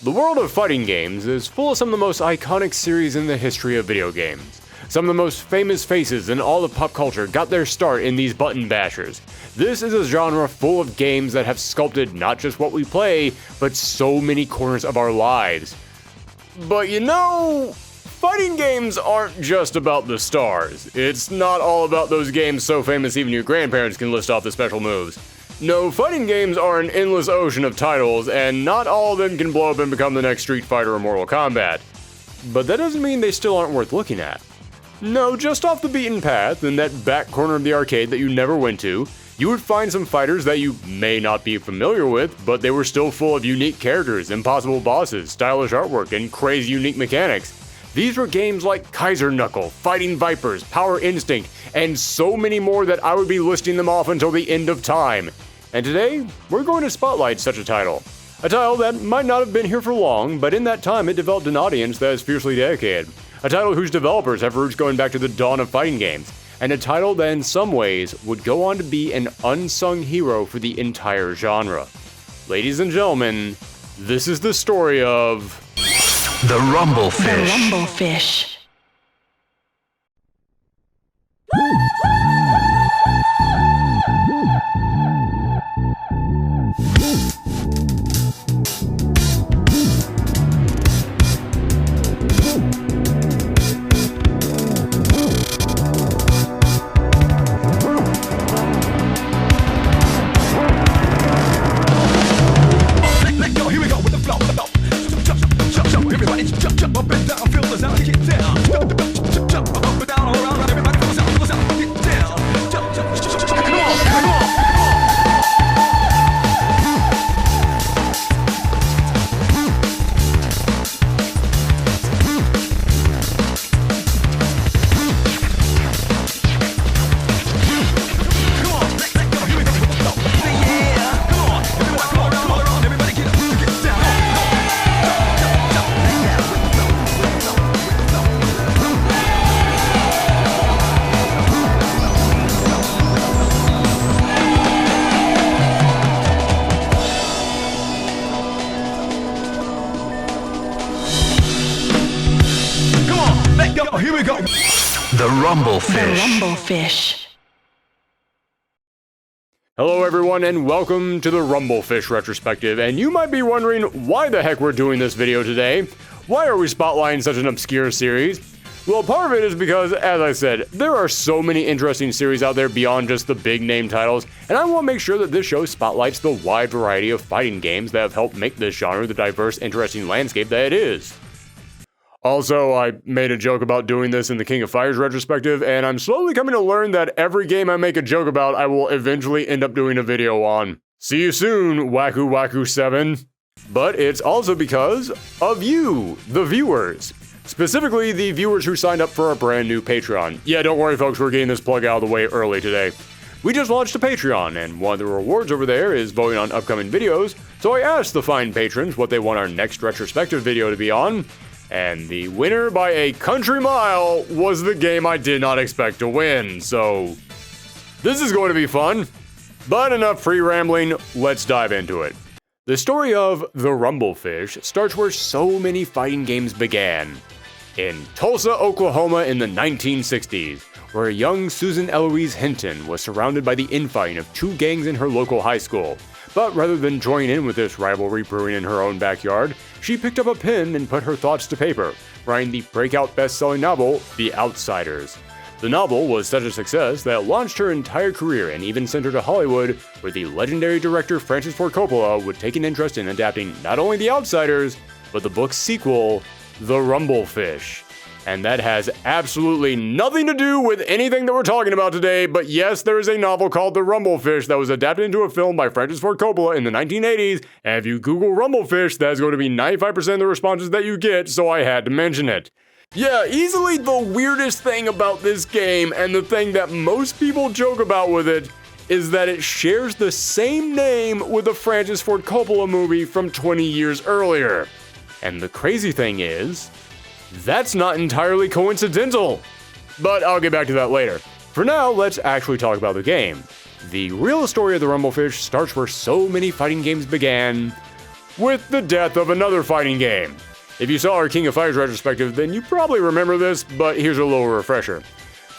The world of fighting games is full of some of the most iconic series in the history of video games. Some of the most famous faces in all of pop culture got their start in these button bashers. This is a genre full of games that have sculpted not just what we play, but so many corners of our lives. But you know, fighting games aren't just about the stars. It's not all about those games so famous even your grandparents can list off the special moves. No, fighting games are an endless ocean of titles, and not all of them can blow up and become the next Street Fighter or Mortal Kombat. But that doesn't mean they still aren't worth looking at. No, just off the beaten path, in that back corner of the arcade that you never went to, you would find some fighters that you may not be familiar with, but they were still full of unique characters, impossible bosses, stylish artwork, and crazy unique mechanics. These were games like Kaiser Knuckle, Fighting Vipers, Power Instinct, and so many more that I would be listing them off until the end of time. And today, we're going to spotlight such a title. A title that might not have been here for long, but in that time it developed an audience that is fiercely dedicated. A title whose developers have roots going back to the dawn of fighting games. And a title that in some ways would go on to be an unsung hero for the entire genre. Ladies and gentlemen, this is the story of... The Rumblefish. The Rumblefish. Here we go. The Rumblefish. The Rumblefish. Hello everyone and welcome to the Rumblefish Retrospective, and you might be wondering why the heck we're doing this video today. Why are we spotlighting such an obscure series? Well, part of it is because, as I said, there are so many interesting series out there beyond just the big name titles, and I want to make sure that this show spotlights the wide variety of fighting games that have helped make this genre the diverse, interesting landscape that it is. Also, I made a joke about doing this in the King of Fighters retrospective, and I'm slowly coming to learn that every game I make a joke about, I will eventually end up doing a video on. See you soon, Waku Waku 7. But it's also because of you, the viewers. Specifically, the viewers who signed up for our brand new Patreon. Yeah, don't worry folks, we're getting this plug out of the way early today. We just launched a Patreon, and one of the rewards over there is voting on upcoming videos, so I asked the fine patrons what they want our next retrospective video to be on. And the winner by a country mile was the game I did not expect to win, so this is going to be fun. But enough pre-rambling, let's dive into it. The story of The Rumblefish starts where so many fighting games began. In Tulsa, Oklahoma in the 1960s, where young Susan Eloise Hinton was surrounded by the infighting of two gangs in her local high school. But rather than join in with this rivalry brewing in her own backyard, she picked up a pen and put her thoughts to paper, writing the breakout best-selling novel, The Outsiders. The novel was such a success that it launched her entire career and even sent her to Hollywood, where the legendary director Francis Ford Coppola would take an interest in adapting not only The Outsiders, but the book's sequel, The Rumblefish. And that has absolutely nothing to do with anything that we're talking about today, but yes, there is a novel called The Rumblefish that was adapted into a film by Francis Ford Coppola in the 1980s, and if you Google Rumblefish, that is going to be 95% of the responses that you get, so I had to mention it. Yeah, easily the weirdest thing about this game, and the thing that most people joke about with it, is that it shares the same name with a Francis Ford Coppola movie from 20 years earlier. And the crazy thing is, that's not entirely coincidental. But I'll get back to that later. For now, let's actually talk about the game. The real story of the Rumblefish starts where so many fighting games began, with the death of another fighting game. If you saw our King of Fighters retrospective, then you probably remember this, but here's a little refresher.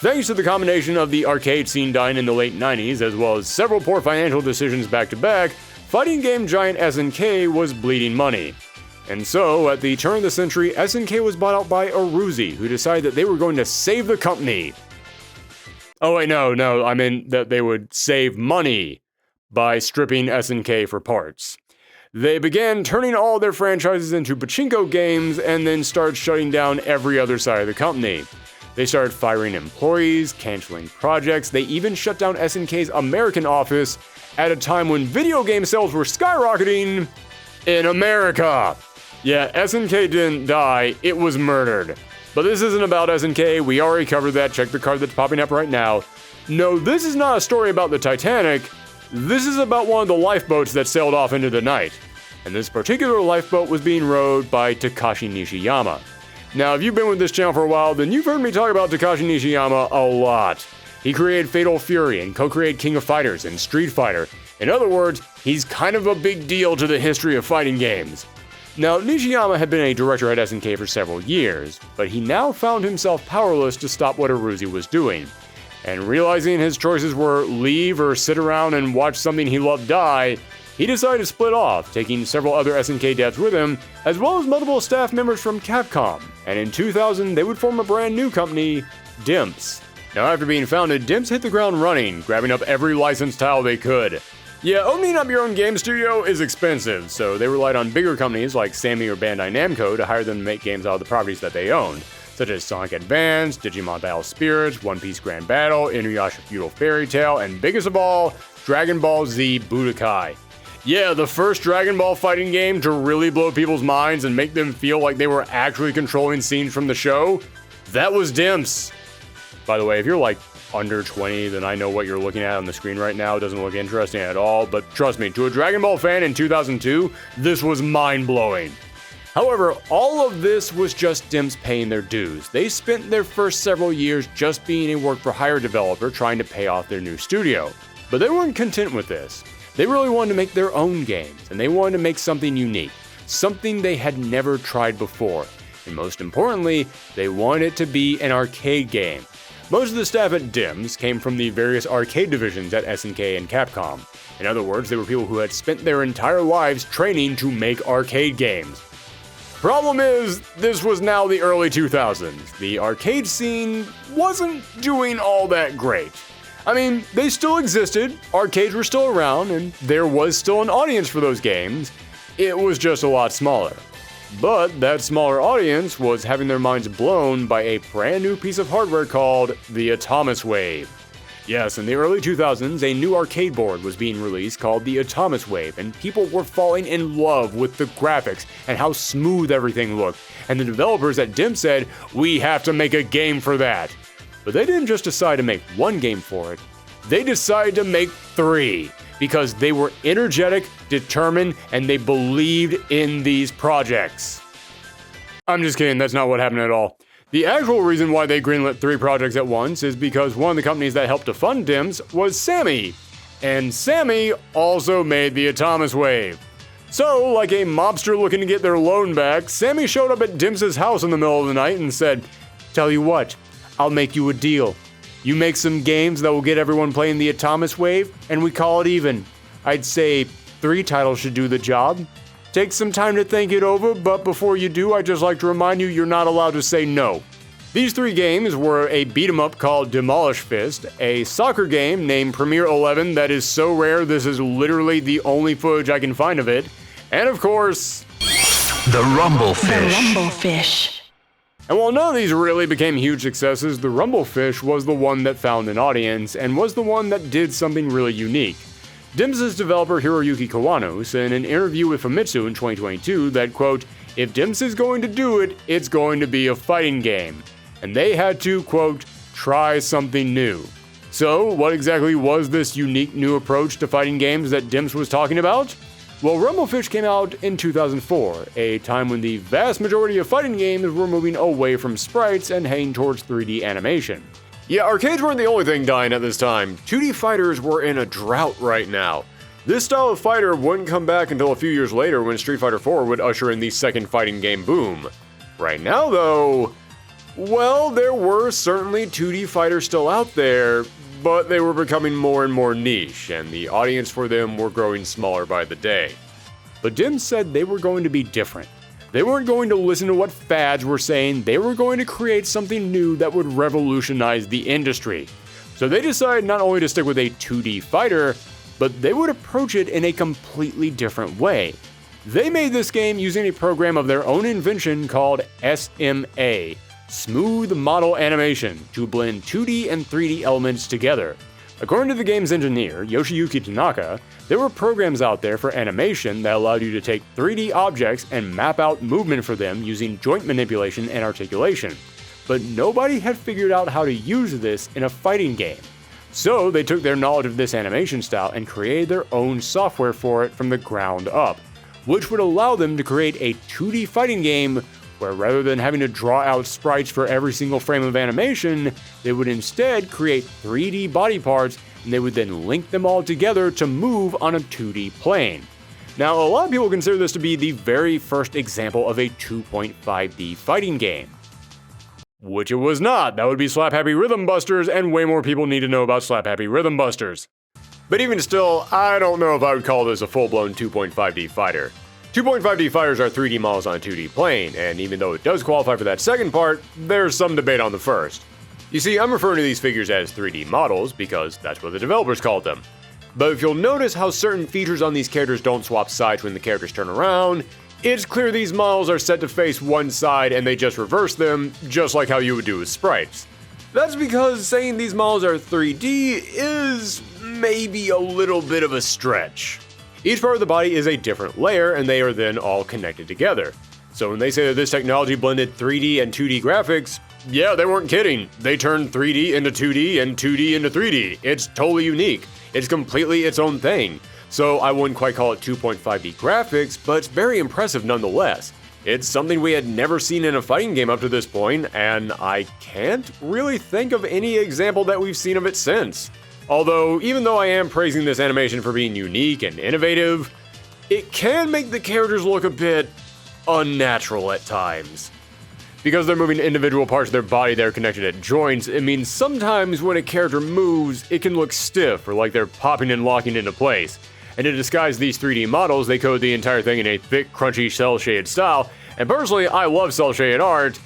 Thanks to the combination of the arcade scene dying in the late 90s, as well as several poor financial decisions back-to-back, fighting game giant SNK was bleeding money. And so, at the turn of the century, SNK was bought out by Aruzi, who decided that they were going to save the company. Oh wait, no, I meant that they would save money by stripping SNK for parts. They began turning all their franchises into pachinko games and then started shutting down every other side of the company. They started firing employees, canceling projects. They even shut down SNK's American office at a time when video game sales were skyrocketing in America. Yeah, SNK didn't die, it was murdered. But this isn't about SNK, we already covered that, check the card that's popping up right now. No, this is not a story about the Titanic, this is about one of the lifeboats that sailed off into the night. And this particular lifeboat was being rowed by Takashi Nishiyama. Now, if you've been with this channel for a while, then you've heard me talk about Takashi Nishiyama a lot. He created Fatal Fury and co-created King of Fighters and Street Fighter. In other words, he's kind of a big deal to the history of fighting games. Now, Nishiyama had been a director at SNK for several years, but he now found himself powerless to stop what Aruzi was doing. And realizing his choices were leave or sit around and watch something he loved die, he decided to split off, taking several other SNK devs with him, as well as multiple staff members from Capcom. And in 2000, they would form a brand new company, Dimps. Now, after being founded, Dimps hit the ground running, grabbing up every licensed title they could. Yeah, opening up your own game studio is expensive, so they relied on bigger companies like Sammy or Bandai Namco to hire them to make games out of the properties that they owned, such as Sonic Advance, Digimon Battle Spirits, One Piece Grand Battle, Inuyasha Feudal Fairy Tale, and biggest of all, Dragon Ball Z Budokai. Yeah, the first Dragon Ball fighting game to really blow people's minds and make them feel like they were actually controlling scenes from the show, that was Dimps. By the way, if you're like under 20, then I know what you're looking at on the screen right now doesn't look interesting at all, but trust me, to a Dragon Ball fan in 2002, this was mind-blowing. However, all of this was just Dimps paying their dues. They spent their first several years just being a work-for-hire developer trying to pay off their new studio. But they weren't content with this. They really wanted to make their own games, and they wanted to make something unique, something they had never tried before. And most importantly, they wanted it to be an arcade game. Most of the staff at Dimps came from the various arcade divisions at SNK and Capcom. In other words, they were people who had spent their entire lives training to make arcade games. Problem is, this was now the early 2000s. The arcade scene wasn't doing all that great. I mean, they still existed, arcades were still around, and there was still an audience for those games. It was just a lot smaller. But that smaller audience was having their minds blown by a brand new piece of hardware called the Atomiswave. Yes, in the early 2000s, a new arcade board was being released called the Atomiswave, and people were falling in love with the graphics and how smooth everything looked. And the developers at Dimps said, "We have to make a game for that." But they didn't just decide to make one game for it, they decided to make 3, because they were energetic, determined, and they believed in these projects. I'm just kidding, that's not what happened at all. The actual reason why they greenlit 3 projects at once is because one of the companies that helped to fund Dimps was Sammy. And Sammy also made the Atomiswave. So, like a mobster looking to get their loan back, Sammy showed up at Dimps' house in the middle of the night and said, "Tell you what, I'll make you a deal. You make some games that will get everyone playing the Atomiswave, and we call it even. I'd say 3 titles should do the job. Take some time to think it over, but before you do, I'd just like to remind you you're not allowed to say no." These 3 games were a beat-em-up called Demolish Fist, a soccer game named Premier 11 that is so rare this is literally the only footage I can find of it, and of course, The Rumble The Fish. Rumble Fish. And while none of these really became huge successes, the Rumblefish was the one that found an audience and was the one that did something really unique. Dimps' developer Hiroyuki Kawano said in an interview with Famitsu in 2022 that, quote, "If Dimps is going to do it, it's going to be a fighting game." And they had to, quote, "try something new." So, what exactly was this unique new approach to fighting games that Dimps was talking about? Well, Rumblefish came out in 2004, a time when the vast majority of fighting games were moving away from sprites and heading towards 3D animation. Yeah, arcades weren't the only thing dying at this time. 2D fighters were in a drought right now. This style of fighter wouldn't come back until a few years later when Street Fighter IV would usher in the second fighting game boom. Right now though, well, there were certainly 2D fighters still out there, but they were becoming more and more niche, and the audience for them were growing smaller by the day. But Dim said they were going to be different. They weren't going to listen to what fads were saying, they were going to create something new that would revolutionize the industry. So they decided not only to stick with a 2D fighter, but they would approach it in a completely different way. They made this game using a program of their own invention called SMA, Smooth Model Animation, to blend 2D and 3D elements together. According to the game's engineer, Yoshiyuki Tanaka, there were programs out there for animation that allowed you to take 3D objects and map out movement for them using joint manipulation and articulation. But nobody had figured out how to use this in a fighting game. So they took their knowledge of this animation style and created their own software for it from the ground up, which would allow them to create a 2D fighting game where rather than having to draw out sprites for every single frame of animation, they would instead create 3D body parts and they would then link them all together to move on a 2D plane. Now, a lot of people consider this to be the very first example of a 2.5D fighting game. Which it was not. That would be Slap Happy Rhythm Busters, and way more people need to know about Slap Happy Rhythm Busters. But even still, I don't know if I would call this a full-blown 2.5D fighter. 2.5D fighters are 3D models on a 2D plane, and even though it does qualify for that second part, there's some debate on the first. You see, I'm referring to these figures as 3D models because that's what the developers called them. But if you'll notice how certain features on these characters don't swap sides when the characters turn around, it's clear these models are set to face one side and they just reverse them, just like how you would do with sprites. That's because saying these models are 3D is maybe a little bit of a stretch. Each part of the body is a different layer and they are then all connected together. So when they say that this technology blended 3D and 2D graphics, yeah, they weren't kidding. They turned 3D into 2D and 2D into 3D. It's totally unique. It's completely its own thing. So I wouldn't quite call it 2.5D graphics, but it's very impressive nonetheless. It's something we had never seen in a fighting game up to this point, and I can't really think of any example that we've seen of it since. Although, even though I am praising this animation for being unique and innovative, it can make the characters look a bit unnatural at times. Because they're moving individual parts of their body that are connected at joints, it means sometimes when a character moves, it can look stiff or like they're popping and locking into place. And to disguise these 3D models, they code the entire thing in a thick, crunchy, cel-shaded style, and personally, I love cel-shaded art,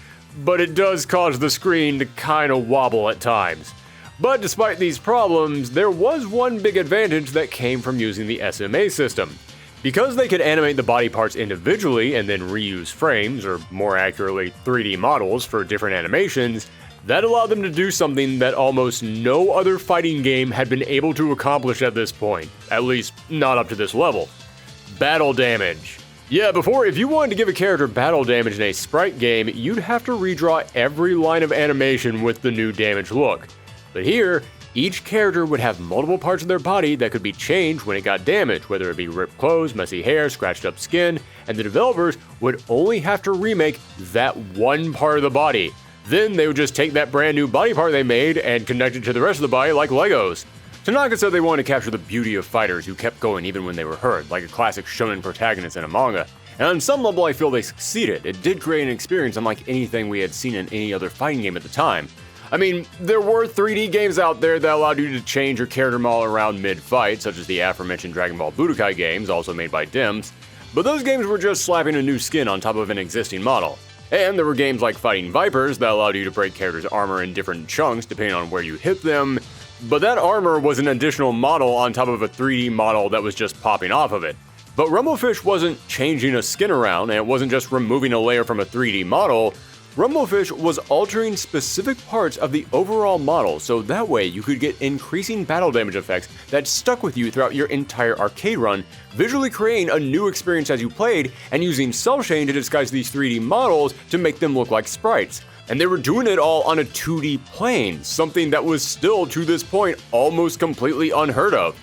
but it does cause the screen to kinda wobble at times. But despite these problems, there was one big advantage that came from using the SMA system. Because they could animate the body parts individually and then reuse frames, or more accurately, 3D models for different animations, that allowed them to do something that almost no other fighting game had been able to accomplish at this point, at least not up to this level. Battle damage. Yeah, before, if you wanted to give a character battle damage in a sprite game, you'd have to redraw every line of animation with the new damage look. But here, each character would have multiple parts of their body that could be changed when it got damaged, whether it be ripped clothes, messy hair, scratched up skin, and the developers would only have to remake that one part of the body. Then they would just take that brand new body part they made and connect it to the rest of the body like Legos. Tanaka said they wanted to capture the beauty of fighters who kept going even when they were hurt, like a classic shonen protagonist in a manga. And on some level I feel they succeeded. It did create an experience unlike anything we had seen in any other fighting game at the time. I mean, there were 3D games out there that allowed you to change your character model around mid-fight, such as the aforementioned Dragon Ball Budokai games, also made by Dims, but those games were just slapping a new skin on top of an existing model. And there were games like Fighting Vipers that allowed you to break characters' armor in different chunks depending on where you hit them, but that armor was an additional model on top of a 3D model that was just popping off of it. But Rumblefish wasn't changing a skin around, and it wasn't just removing a layer from a 3D model. Rumblefish was altering specific parts of the overall model, so that way you could get increasing battle damage effects that stuck with you throughout your entire arcade run, visually creating a new experience as you played, and using cel shading to disguise these 3D models to make them look like sprites. And they were doing it all on a 2D plane, something that was still, to this point, almost completely unheard of.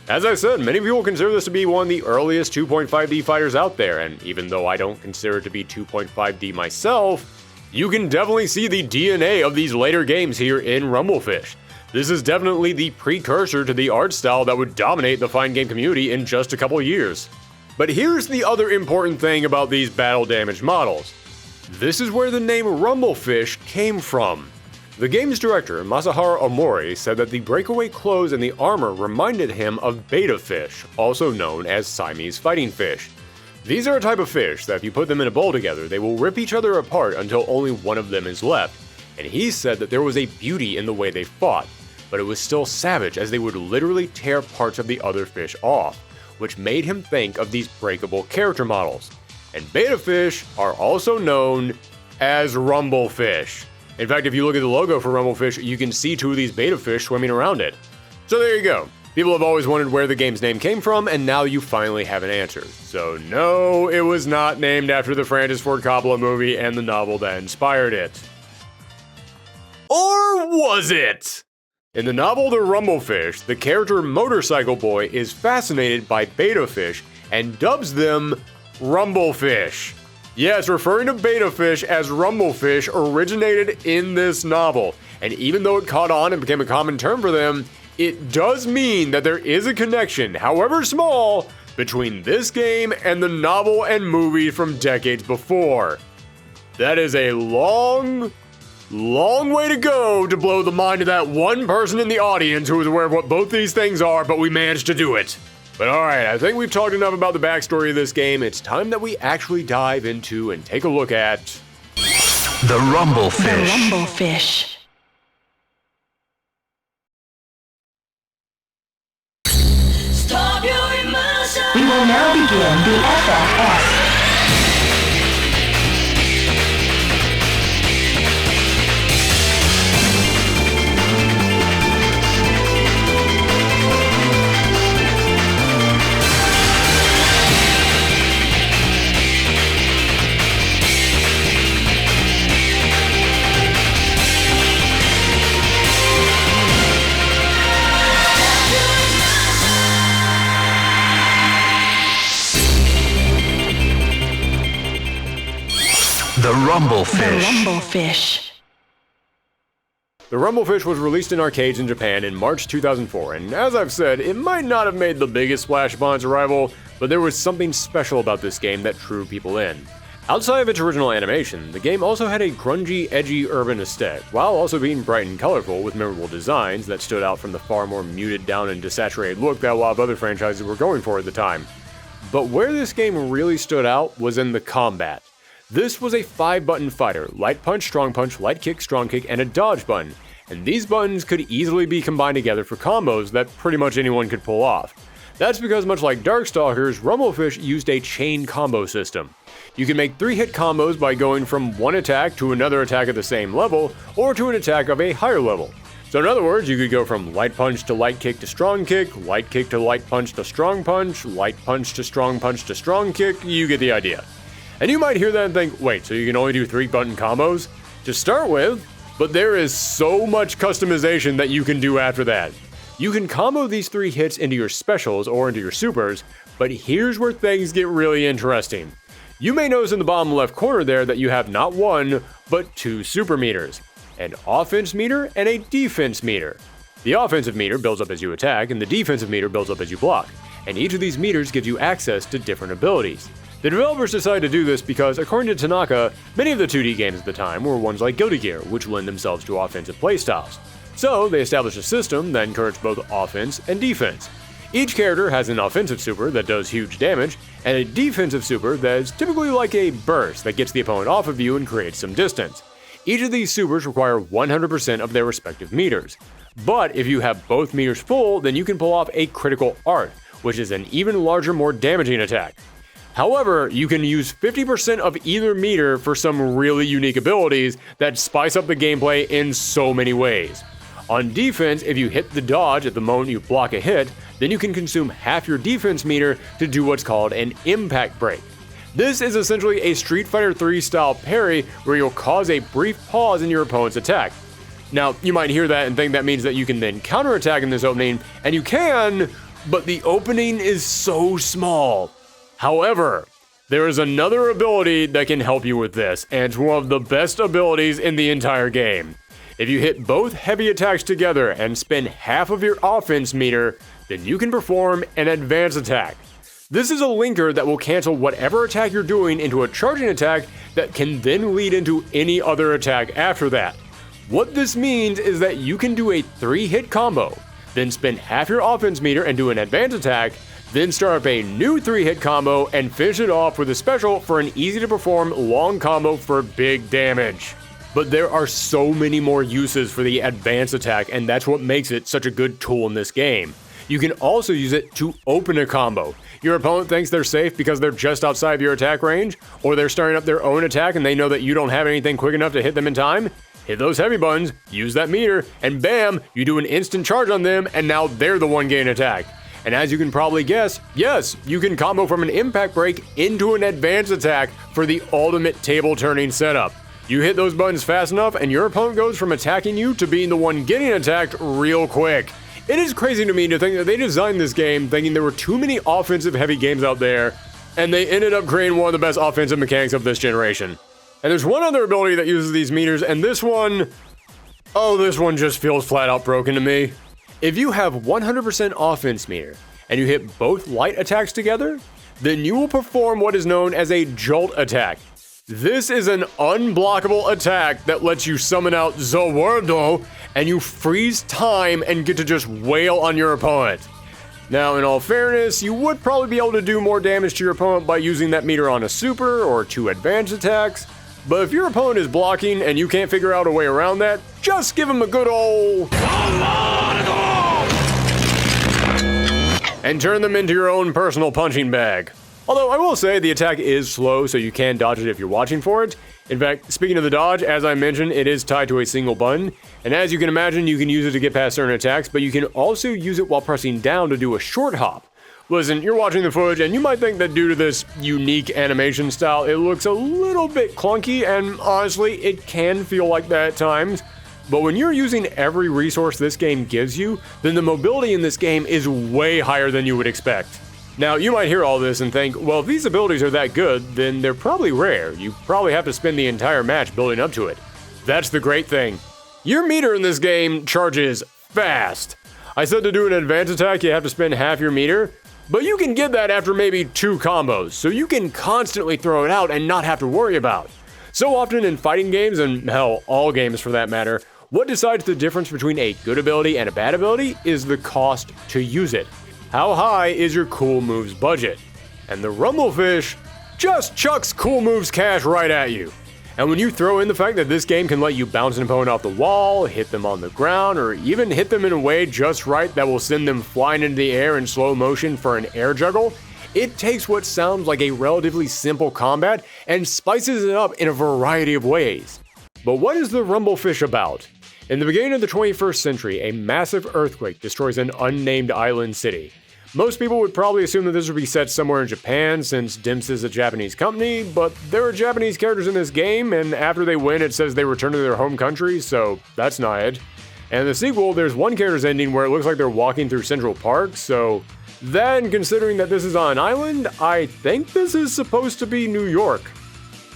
As I said, many people consider this to be one of the earliest 2.5D fighters out there, and even though I don't consider it to be 2.5D myself, you can definitely see the DNA of these later games here in Rumblefish. This is definitely the precursor to the art style that would dominate the fighting game community in just a couple years. But here's the other important thing about these battle damage models. This is where the name Rumblefish came from. The game's director, Masaharu Omori, said that the breakaway clothes and the armor reminded him of betta fish, also known as Siamese fighting fish. These are a type of fish that if you put them in a bowl together, they will rip each other apart until only one of them is left. And he said that there was a beauty in the way they fought, but it was still savage as they would literally tear parts of the other fish off, which made him think of these breakable character models. And betta fish are also known as Rumblefish. In fact, if you look at the logo for Rumblefish, you can see two of these betta fish swimming around it. So there you go. People have always wondered where the game's name came from, and now you finally have an answer. So no, it was not named after the Francis Ford Coppola movie and the novel that inspired it. Or was it? In the novel The Rumblefish, the character Motorcycle Boy is fascinated by betta fish and dubs them Rumblefish. Yes, referring to betta fish as Rumblefish originated in this novel, and even though it caught on and became a common term for them, it does mean that there is a connection, however small, between this game and the novel and movie from decades before. That is a long way to go to blow the mind of that one person in the audience who is aware of what both these things are, but we managed to do it. But alright, I think we've talked enough about the backstory of this game. It's time that we actually dive into and take a look at The Rumblefish. The Rumblefish. Stop your emotion. We will now begin the FFS. The Rumblefish. The Rumblefish. The Rumblefish was released in arcades in Japan in March 2004, and as I've said, it might not have made the biggest splash upon its arrival, but there was something special about this game that drew people in. Outside of its original animation, the game also had a grungy, edgy urban aesthetic, while also being bright and colorful with memorable designs that stood out from the far more muted down and desaturated look that a lot of other franchises were going for at the time. But where this game really stood out was in the combat. This was a 5-button fighter, light punch, strong punch, light kick, strong kick, and a dodge button, and these buttons could easily be combined together for combos that pretty much anyone could pull off. That's because much like Darkstalkers, Rumblefish used a chain combo system. You can make 3-hit combos by going from one attack to another attack at the same level, or to an attack of a higher level. So in other words, you could go from light punch to light kick to strong kick, light kick to light punch to strong punch, light punch to strong kick, you get the idea. And you might hear that and think, wait, so you can only do 3-button combos? To start with, but there is so much customization that you can do after that. You can combo these 3 hits into your specials or into your supers, but here's where things get really interesting. You may notice in the bottom left corner there that you have not 1, but 2 super meters. An offense meter and a defense meter. The offensive meter builds up as you attack, and the defensive meter builds up as you block. And each of these meters gives you access to different abilities. The developers decided to do this because, according to Tanaka, many of the 2D games at the time were ones like Guilty Gear, which lend themselves to offensive playstyles. So, they established a system that encouraged both offense and defense. Each character has an offensive super that does huge damage, and a defensive super that is typically like a burst that gets the opponent off of you and creates some distance. Each of these supers require 100% of their respective meters. But if you have both meters full, then you can pull off a critical art, which is an even larger, more damaging attack. However, you can use 50% of either meter for some really unique abilities that spice up the gameplay in so many ways. On defense, if you hit the dodge at the moment you block a hit, then you can consume half your defense meter to do what's called an impact break. This is essentially a Street Fighter 3 style parry where you'll cause a brief pause in your opponent's attack. Now, you might hear that and think that means that you can then counterattack in this opening, and you can, but the opening is so small. However, there is another ability that can help you with this, and it's one of the best abilities in the entire game. If you hit both heavy attacks together and spend half of your offense meter, then you can perform an advanced attack. This is a linker that will cancel whatever attack you're doing into a charging attack that can then lead into any other attack after that. What this means is that you can do a 3-hit combo, then spend half your offense meter and do an advanced attack, then start up a new 3-hit combo and finish it off with a special for an easy to perform long combo for big damage. But there are so many more uses for the advanced attack, and that's what makes it such a good tool in this game. You can also use it to open a combo. Your opponent thinks they're safe because they're just outside of your attack range, or they're starting up their own attack and they know that you don't have anything quick enough to hit them in time. Hit those heavy buttons, use that meter, and bam, you do an instant charge on them, and now they're the one getting attacked. And as you can probably guess, yes, you can combo from an impact break into an advanced attack for the ultimate table turning setup. You hit those buttons fast enough, and your opponent goes from attacking you to being the one getting attacked real quick. It is crazy to me to think that they designed this game thinking there were too many offensive heavy games out there, and they ended up creating one of the best offensive mechanics of this generation. And there's one other ability that uses these meters, and this one just feels flat out broken to me. If you have 100% offense meter, and you hit both light attacks together, then you will perform what is known as a jolt attack. This is an unblockable attack that lets you summon out Zawardo, and you freeze time and get to just wail on your opponent. Now, in all fairness, you would probably be able to do more damage to your opponent by using that meter on a super or 2 advanced attacks, but if your opponent is blocking and you can't figure out a way around that, just give him a good ol' and turn them into your own personal punching bag. Although I will say the attack is slow, so you can dodge it if you're watching for it. In fact, speaking of the dodge, as I mentioned, it is tied to a single button, and as you can imagine, you can use it to get past certain attacks, but you can also use it while pressing down to do a short hop. Listen, you're watching the footage, and you might think that due to this unique animation style, it looks a little bit clunky, and honestly, it can feel like that at times. But when you're using every resource this game gives you, then the mobility in this game is way higher than you would expect. Now, you might hear all this and think, well, if these abilities are that good, then they're probably rare. You probably have to spend the entire match building up to it. That's the great thing. Your meter in this game charges fast. I said to do an advanced attack, you have to spend half your meter, but you can get that after maybe 2 combos, so you can constantly throw it out and not have to worry about. So often in fighting games, and hell, all games for that matter, what decides the difference between a good ability and a bad ability is the cost to use it. How high is your cool moves budget? And the Rumblefish just chucks cool moves cash right at you. And when you throw in the fact that this game can let you bounce an opponent off the wall, hit them on the ground, or even hit them in a way just right that will send them flying into the air in slow motion for an air juggle, it takes what sounds like a relatively simple combat and spices it up in a variety of ways. But what is the Rumblefish about? In the beginning of the 21st century, a massive earthquake destroys an unnamed island city. Most people would probably assume that this would be set somewhere in Japan, since Dimps is a Japanese company, but there are Japanese characters in this game, and after they win, it says they return to their home country, so that's not it. And in the sequel, there's one character's ending where it looks like they're walking through Central Park, so then, considering that this is on an island, I think this is supposed to be New York.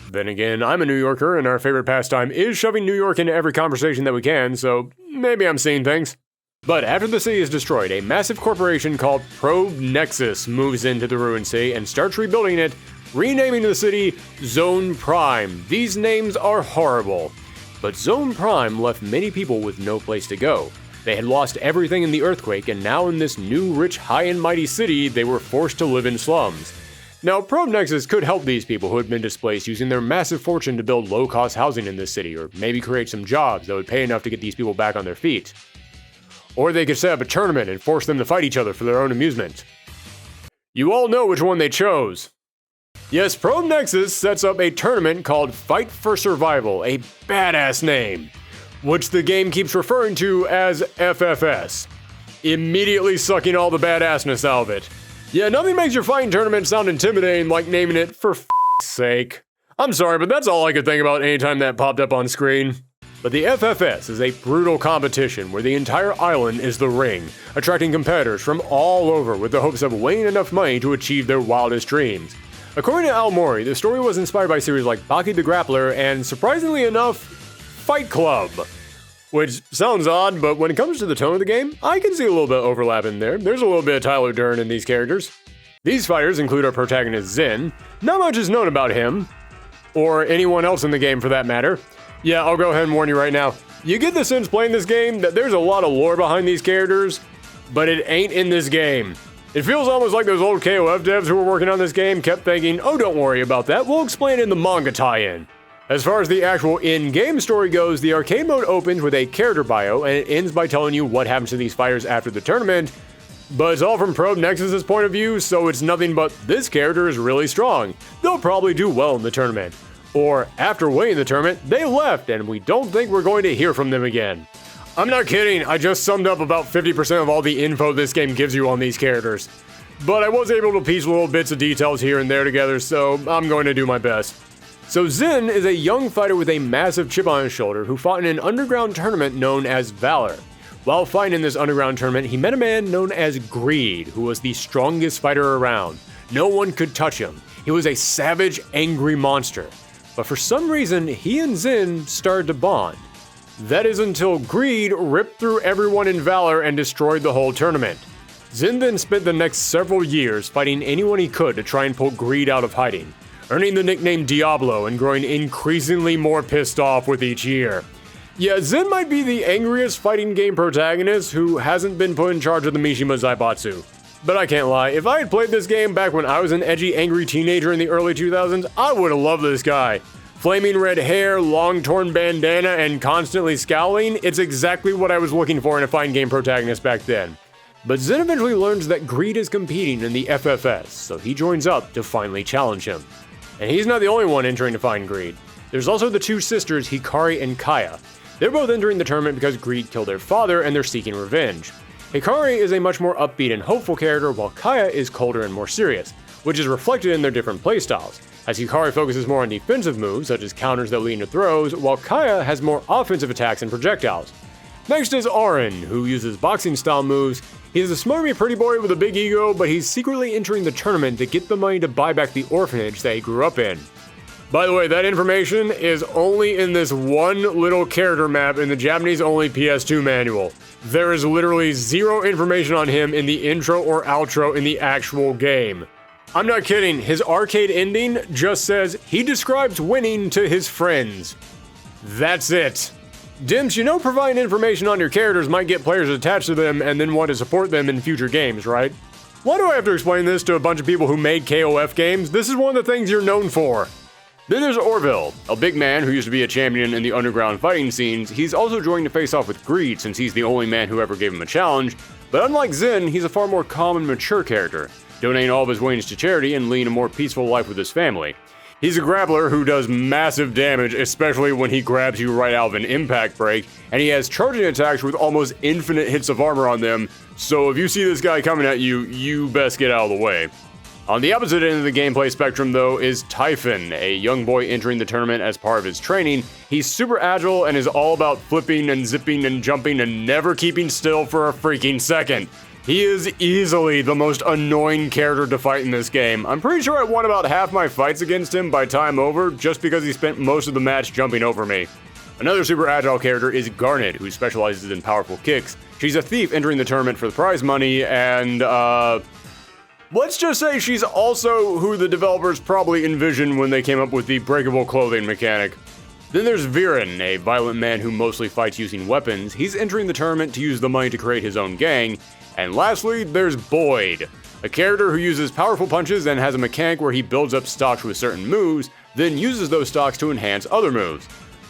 Then again, I'm a New Yorker, and our favorite pastime is shoving New York into every conversation that we can, so maybe I'm seeing things. But after the city is destroyed, a massive corporation called Probe Nexus moves into the ruined city and starts rebuilding it, renaming the city Zone Prime. These names are horrible. But Zone Prime left many people with no place to go. They had lost everything in the earthquake, and now in this new, rich, high and mighty city, they were forced to live in slums. Now, Probe Nexus could help these people who had been displaced using their massive fortune to build low-cost housing in this city, or maybe create some jobs that would pay enough to get these people back on their feet. Or they could set up a tournament and force them to fight each other for their own amusement. You all know which one they chose. Yes, Probe Nexus sets up a tournament called Fight for Survival, a badass name, which the game keeps referring to as FFS, immediately sucking all the badassness out of it. Yeah, nothing makes your fighting tournament sound intimidating like naming it for f***'s sake. I'm sorry, but that's all I could think about anytime that popped up on screen. But the FFS is a brutal competition where the entire island is the ring, attracting competitors from all over with the hopes of winning enough money to achieve their wildest dreams. According to Al Mori, the story was inspired by series like Baki the Grappler and, surprisingly enough, Fight Club. Which sounds odd, but when it comes to the tone of the game, I can see a little bit of overlap in there. There's a little bit of Tyler Durden in these characters. These fighters include our protagonist Zin. Not much is known about him, or anyone else in the game for that matter. Yeah, I'll go ahead and warn you right now. You get the sense playing this game that there's a lot of lore behind these characters, but it ain't in this game. It feels almost like those old KOF devs who were working on this game kept thinking, oh, don't worry about that, we'll explain it in the manga tie-in. As far as the actual in-game story goes, the arcade mode opens with a character bio, and it ends by telling you what happens to these fighters after the tournament. But it's all from Probe Nexus's point of view, so it's nothing but this character is really strong. They'll probably do well in the tournament. Or, after winning the tournament, they left, and we don't think we're going to hear from them again. I'm not kidding, I just summed up about 50% of all the info this game gives you on these characters. But I was able to piece little bits of details here and there together, so I'm going to do my best. So Zin is a young fighter with a massive chip on his shoulder who fought in an underground tournament known as Valor. While fighting in this underground tournament, he met a man known as Greed, who was the strongest fighter around. No one could touch him. He was a savage, angry monster. But for some reason, he and Zin started to bond. That is until Greed ripped through everyone in Valor and destroyed the whole tournament. Zin then spent the next several years fighting anyone he could to try and pull Greed out of hiding, earning the nickname Diablo and growing increasingly more pissed off with each year. Yeah, Zin might be the angriest fighting game protagonist who hasn't been put in charge of the Mishima Zaibatsu. But I can't lie, if I had played this game back when I was an edgy, angry teenager in the early 2000s, I would have loved this guy. Flaming red hair, long torn bandana, and constantly scowling, it's exactly what I was looking for in a fighting game protagonist back then. But Zin eventually learns that Greed is competing in the FFS, so he joins up to finally challenge him. And he's not the only one entering to find Greed. There's also the two sisters, Hikari and Kaya. They're both entering the tournament because Greed killed their father and they're seeking revenge. Hikari is a much more upbeat and hopeful character, while Kaya is colder and more serious, which is reflected in their different playstyles, as Hikari focuses more on defensive moves, such as counters that lead into throws, while Kaya has more offensive attacks and projectiles. Next is Auron, who uses boxing-style moves. He's a smarmy pretty boy with a big ego, but he's secretly entering the tournament to get the money to buy back the orphanage that he grew up in. By the way, that information is only in this one little character map in the Japanese-only PS2 manual. There is literally zero information on him in the intro or outro in the actual game. I'm not kidding, his arcade ending just says he describes winning to his friends. That's it. Dimps, you know providing information on your characters might get players attached to them and then want to support them in future games, right? Why do I have to explain this to a bunch of people who made KOF games? This is one of the things you're known for. Then there's Orville, a big man who used to be a champion in the underground fighting scenes. He's also joining to face off with Greed since he's the only man who ever gave him a challenge, but unlike Zin, he's a far more calm and mature character, donating all of his winnings to charity and leading a more peaceful life with his family. He's a grappler who does massive damage, especially when he grabs you right out of an impact break, and he has charging attacks with almost infinite hits of armor on them, so if you see this guy coming at you, you best get out of the way. On the opposite end of the gameplay spectrum, though, is Typhon, a young boy entering the tournament as part of his training. He's super agile and is all about flipping and zipping and jumping and never keeping still for a freaking second. He is easily the most annoying character to fight in this game. I'm pretty sure I won about half my fights against him by time over, just because he spent most of the match jumping over me. Another super agile character is Garnet, who specializes in powerful kicks. She's a thief entering the tournament for the prize money, and, let's just say she's also who the developers probably envisioned when they came up with the breakable clothing mechanic. Then there's Viren, a violent man who mostly fights using weapons. He's entering the tournament to use the money to create his own gang. And lastly, there's Boyd, a character who uses powerful punches and has a mechanic where he builds up stocks with certain moves, then uses those stocks to enhance other moves.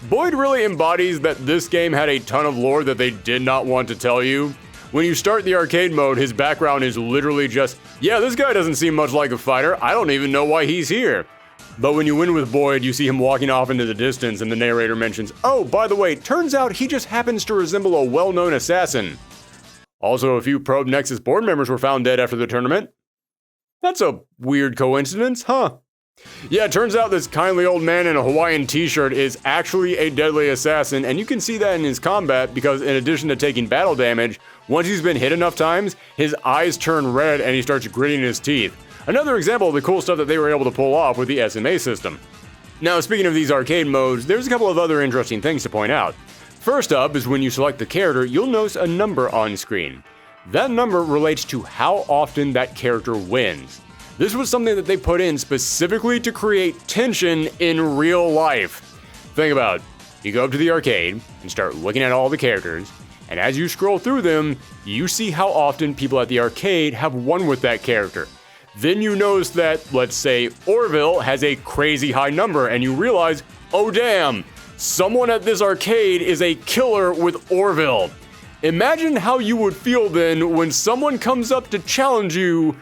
Boyd really embodies that this game had a ton of lore that they did not want to tell you. When you start the arcade mode, his background is literally just, yeah, this guy doesn't seem much like a fighter, I don't even know why he's here. But when you win with Boyd, you see him walking off into the distance and the narrator mentions, oh, by the way, turns out he just happens to resemble a well-known assassin. Also, a few Probe Nexus board members were found dead after the tournament. That's a weird coincidence, huh? Yeah, it turns out this kindly old man in a Hawaiian t-shirt is actually a deadly assassin, and you can see that in his combat because in addition to taking battle damage, once he's been hit enough times, his eyes turn red and he starts gritting his teeth. Another example of the cool stuff that they were able to pull off with the SMA system. Now, speaking of these arcade modes, there's a couple of other interesting things to point out. First up is when you select the character, you'll notice a number on screen. That number relates to how often that character wins. This was something that they put in specifically to create tension in real life. Think about it. You go up to the arcade and start looking at all the characters, and as you scroll through them, you see how often people at the arcade have won with that character. Then you notice that, let's say, Orville has a crazy high number, and you realize, oh damn, someone at this arcade is a killer with Orville. Imagine how you would feel then when someone comes up to challenge you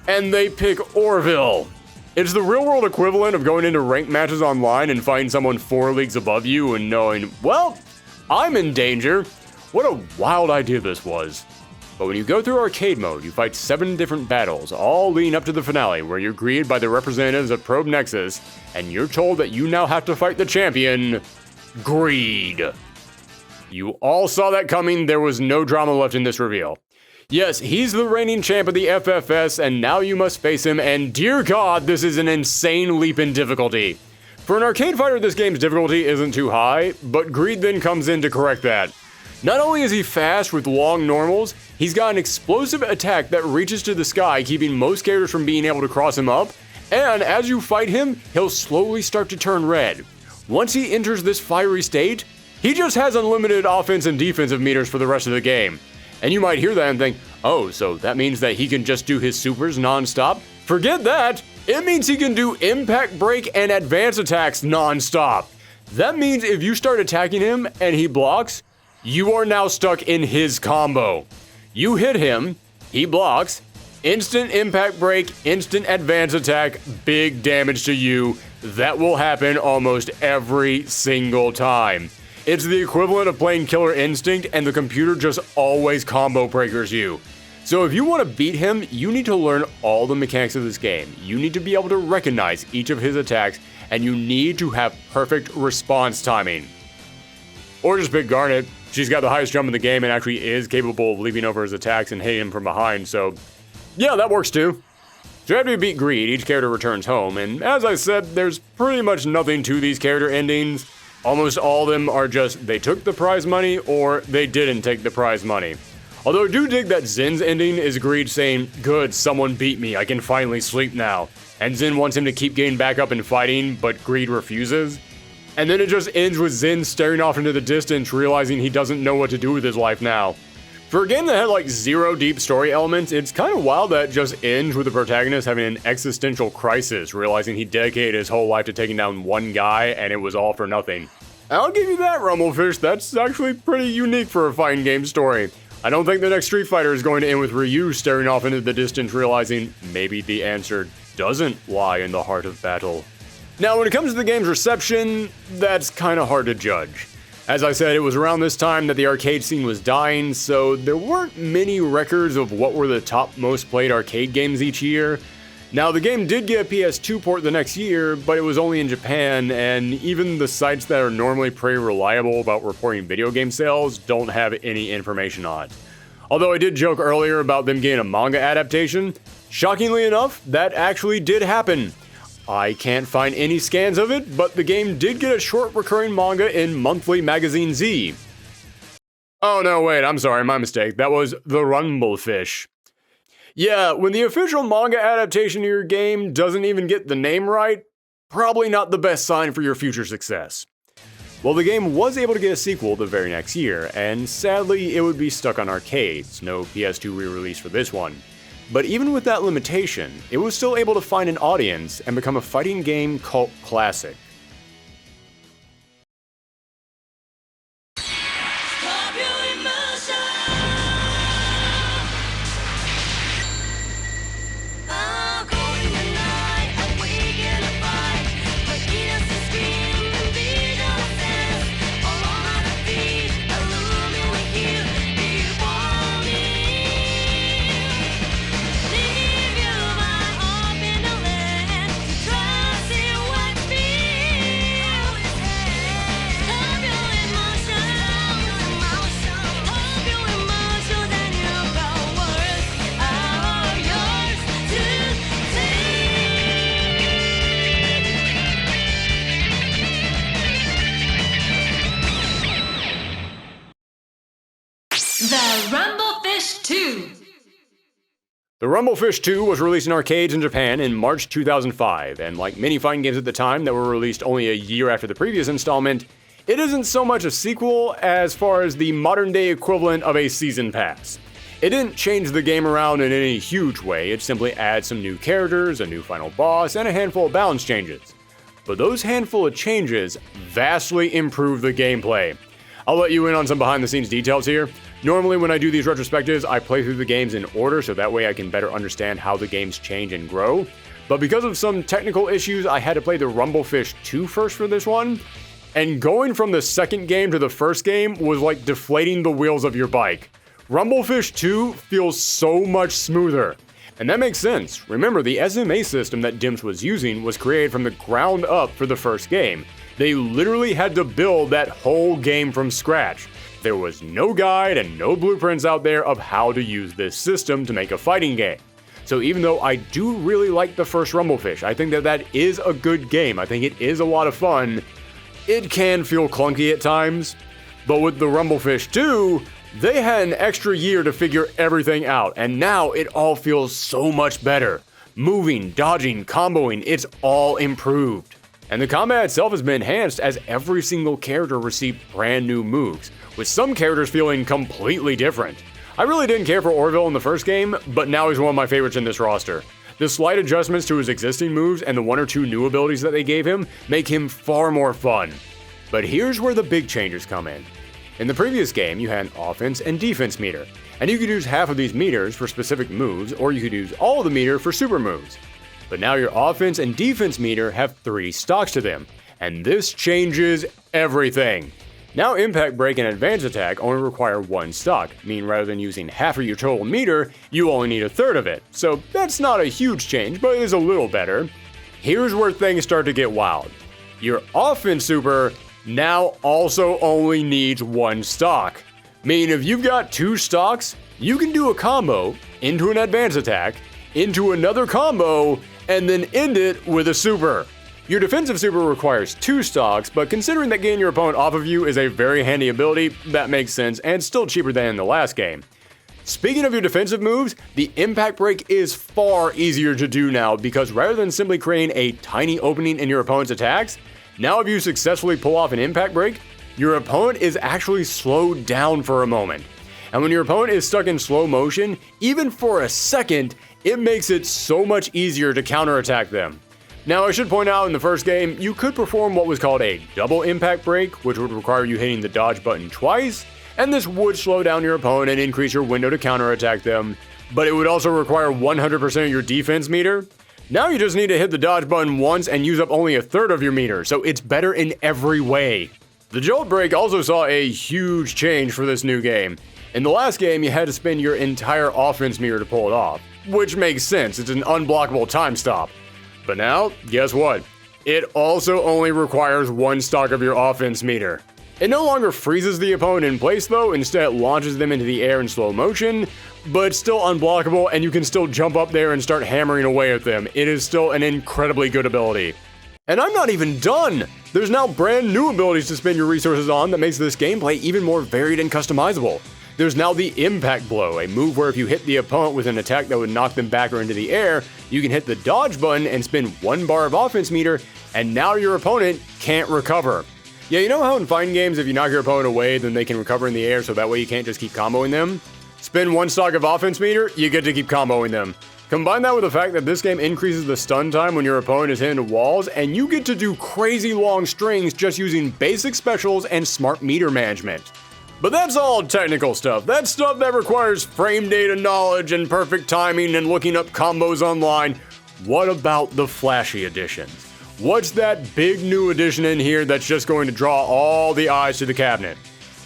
and they pick Orville. It's the real-world equivalent of going into ranked matches online and finding someone 4 leagues above you and knowing, well, I'm in danger. What a wild idea this was. But when you go through arcade mode, you fight 7 different battles, all leading up to the finale, where you're greeted by the representatives of Probe Nexus, and you're told that you now have to fight the champion, Greed. You all saw that coming. There was no drama left in this reveal. Yes, he's the reigning champ of the FFS, and now you must face him, and dear God, this is an insane leap in difficulty. For an arcade fighter, this game's difficulty isn't too high, but Greed then comes in to correct that. Not only is he fast with long normals, he's got an explosive attack that reaches to the sky, keeping most characters from being able to cross him up, and as you fight him, he'll slowly start to turn red. Once he enters this fiery state, he just has unlimited offense and defensive meters for the rest of the game. And you might hear that and think, oh, so that means that he can just do his supers non-stop? Forget that! It means he can do impact break and advance attacks non-stop. That means if you start attacking him and he blocks, you are now stuck in his combo. You hit him, he blocks, instant impact break, instant advance attack, big damage to you. That will happen almost every single time. It's the equivalent of playing Killer Instinct, and the computer just always combo breakers you. So if you want to beat him, you need to learn all the mechanics of this game. You need to be able to recognize each of his attacks, and you need to have perfect response timing. Or just pick Garnet. She's got the highest jump in the game and actually is capable of leaping over his attacks and hitting him from behind, so yeah, that works too. So after you beat Greed, each character returns home, and as I said, there's pretty much nothing to these character endings. Almost all of them are just, they took the prize money or they didn't take the prize money. Although I do dig that Zen's ending is Greed saying, good, someone beat me, I can finally sleep now. And Zen wants him to keep getting back up and fighting, but Greed refuses. And then it just ends with Zen staring off into the distance, realizing he doesn't know what to do with his life now. For a game that had like 0 deep story elements, it's kind of wild that it just ends with the protagonist having an existential crisis, realizing he dedicated his whole life to taking down one guy and it was all for nothing. I'll give you that, Rumblefish, that's actually pretty unique for a fighting game story. I don't think the next Street Fighter is going to end with Ryu staring off into the distance, realizing maybe the answer doesn't lie in the heart of battle. Now, when it comes to the game's reception, that's kind of hard to judge. As I said, it was around this time that the arcade scene was dying, so there weren't many records of what were the top most played arcade games each year. Now, the game did get a PS2 port the next year, but it was only in Japan, and even the sites that are normally pretty reliable about reporting video game sales don't have any information on it. Although I did joke earlier about them getting a manga adaptation, shockingly enough, that actually did happen. I can't find any scans of it, but the game did get a short recurring manga in Monthly Magazine Z. Oh no, wait, I'm sorry, my mistake. That was The Rumblefish. Yeah, when the official manga adaptation of your game doesn't even get the name right, probably not the best sign for your future success. Well, the game was able to get a sequel the very next year, and sadly it would be stuck on arcades, no PS2 re-release for this one. But even with that limitation, it was still able to find an audience and become a fighting game cult classic. Stop your emotion. I'm cold in the night, awake in a fight, but innocent scream and vision of sense. All on my feet, illuminate with you. Do you want me? Leave you my hope in the land to trust in what's beyond. The Rumblefish 2. The Rumblefish 2 was released in arcades in Japan in March 2005, and like many fighting games at the time that were released only a year after the previous installment, it isn't so much a sequel as far as the modern-day equivalent of a season pass. It didn't change the game around in any huge way, it simply adds some new characters, a new final boss, and a handful of balance changes. But those handful of changes vastly improve the gameplay. I'll let you in on some behind-the-scenes details here. Normally when I do these retrospectives, I play through the games in order so that way I can better understand how the games change and grow. But because of some technical issues, I had to play the Rumblefish 2 first for this one. And going from the second game to the first game was like deflating the wheels of your bike. Rumblefish 2 feels so much smoother. And that makes sense. Remember, the SMA system that Dimps was using was created from the ground up for the first game. They literally had to build that whole game from scratch. There was no guide and no blueprints out there of how to use this system to make a fighting game. So even though I do really like the first Rumblefish, I think that is a good game. I think it is a lot of fun. It can feel clunky at times. But with the Rumblefish 2, they had an extra year to figure everything out, and now it all feels so much better. Moving, dodging, comboing, it's all improved. And the combat itself has been enhanced as every single character received brand new moves, with some characters feeling completely different. I really didn't care for Orville in the first game, but now he's one of my favorites in this roster. The slight adjustments to his existing moves and the one or two new abilities that they gave him make him far more fun. But here's where the big changes come in. In the previous game, you had an offense and defense meter, and you could use half of these meters for specific moves, or you could use all of the meter for super moves. But now your offense and defense meter have 3 stocks to them, and this changes everything. Now Impact Break and Advanced Attack only require 1 stock, meaning rather than using half of your total meter, you only need a third of it. So that's not a huge change, but it is a little better. Here's where things start to get wild. Your offense super now also only needs 1 stock. Meaning if you've got 2 stocks, you can do a combo into an advanced attack, into another combo, and then end it with a super. Your defensive super requires 2 stocks, but considering that getting your opponent off of you is a very handy ability, that makes sense and still cheaper than in the last game. Speaking of your defensive moves, the Impact Break is far easier to do now because rather than simply creating a tiny opening in your opponent's attacks, now if you successfully pull off an Impact Break, your opponent is actually slowed down for a moment. And when your opponent is stuck in slow motion, even for a second, it makes it so much easier to counterattack them. Now I should point out in the first game, you could perform what was called a double Impact Break, which would require you hitting the dodge button twice, and this would slow down your opponent and increase your window to counterattack them, but it would also require 100% of your defense meter. Now you just need to hit the dodge button once and use up only a third of your meter, so it's better in every way. The Jolt Break also saw a huge change for this new game. In the last game, you had to spend your entire offense meter to pull it off, which makes sense, it's an unblockable time stop. But now, guess what? It also only requires 1 stock of your offense meter. It no longer freezes the opponent in place though, instead it launches them into the air in slow motion, but it's still unblockable and you can still jump up there and start hammering away at them. It is still an incredibly good ability. And I'm not even done! There's now brand new abilities to spend your resources on that makes this gameplay even more varied and customizable. There's now the Impact Blow, a move where if you hit the opponent with an attack that would knock them back or into the air, you can hit the dodge button and spend 1 bar of offense meter, and now your opponent can't recover. Yeah, you know how in fighting games, if you knock your opponent away, then they can recover in the air so that way you can't just keep comboing them? Spend 1 stock of offense meter, you get to keep comboing them. Combine that with the fact that this game increases the stun time when your opponent is hitting walls, and you get to do crazy long strings just using basic specials and smart meter management. But that's all technical stuff. That's stuff that requires frame data knowledge and perfect timing and looking up combos online. What about the flashy additions? What's that big new addition in here that's just going to draw all the eyes to the cabinet?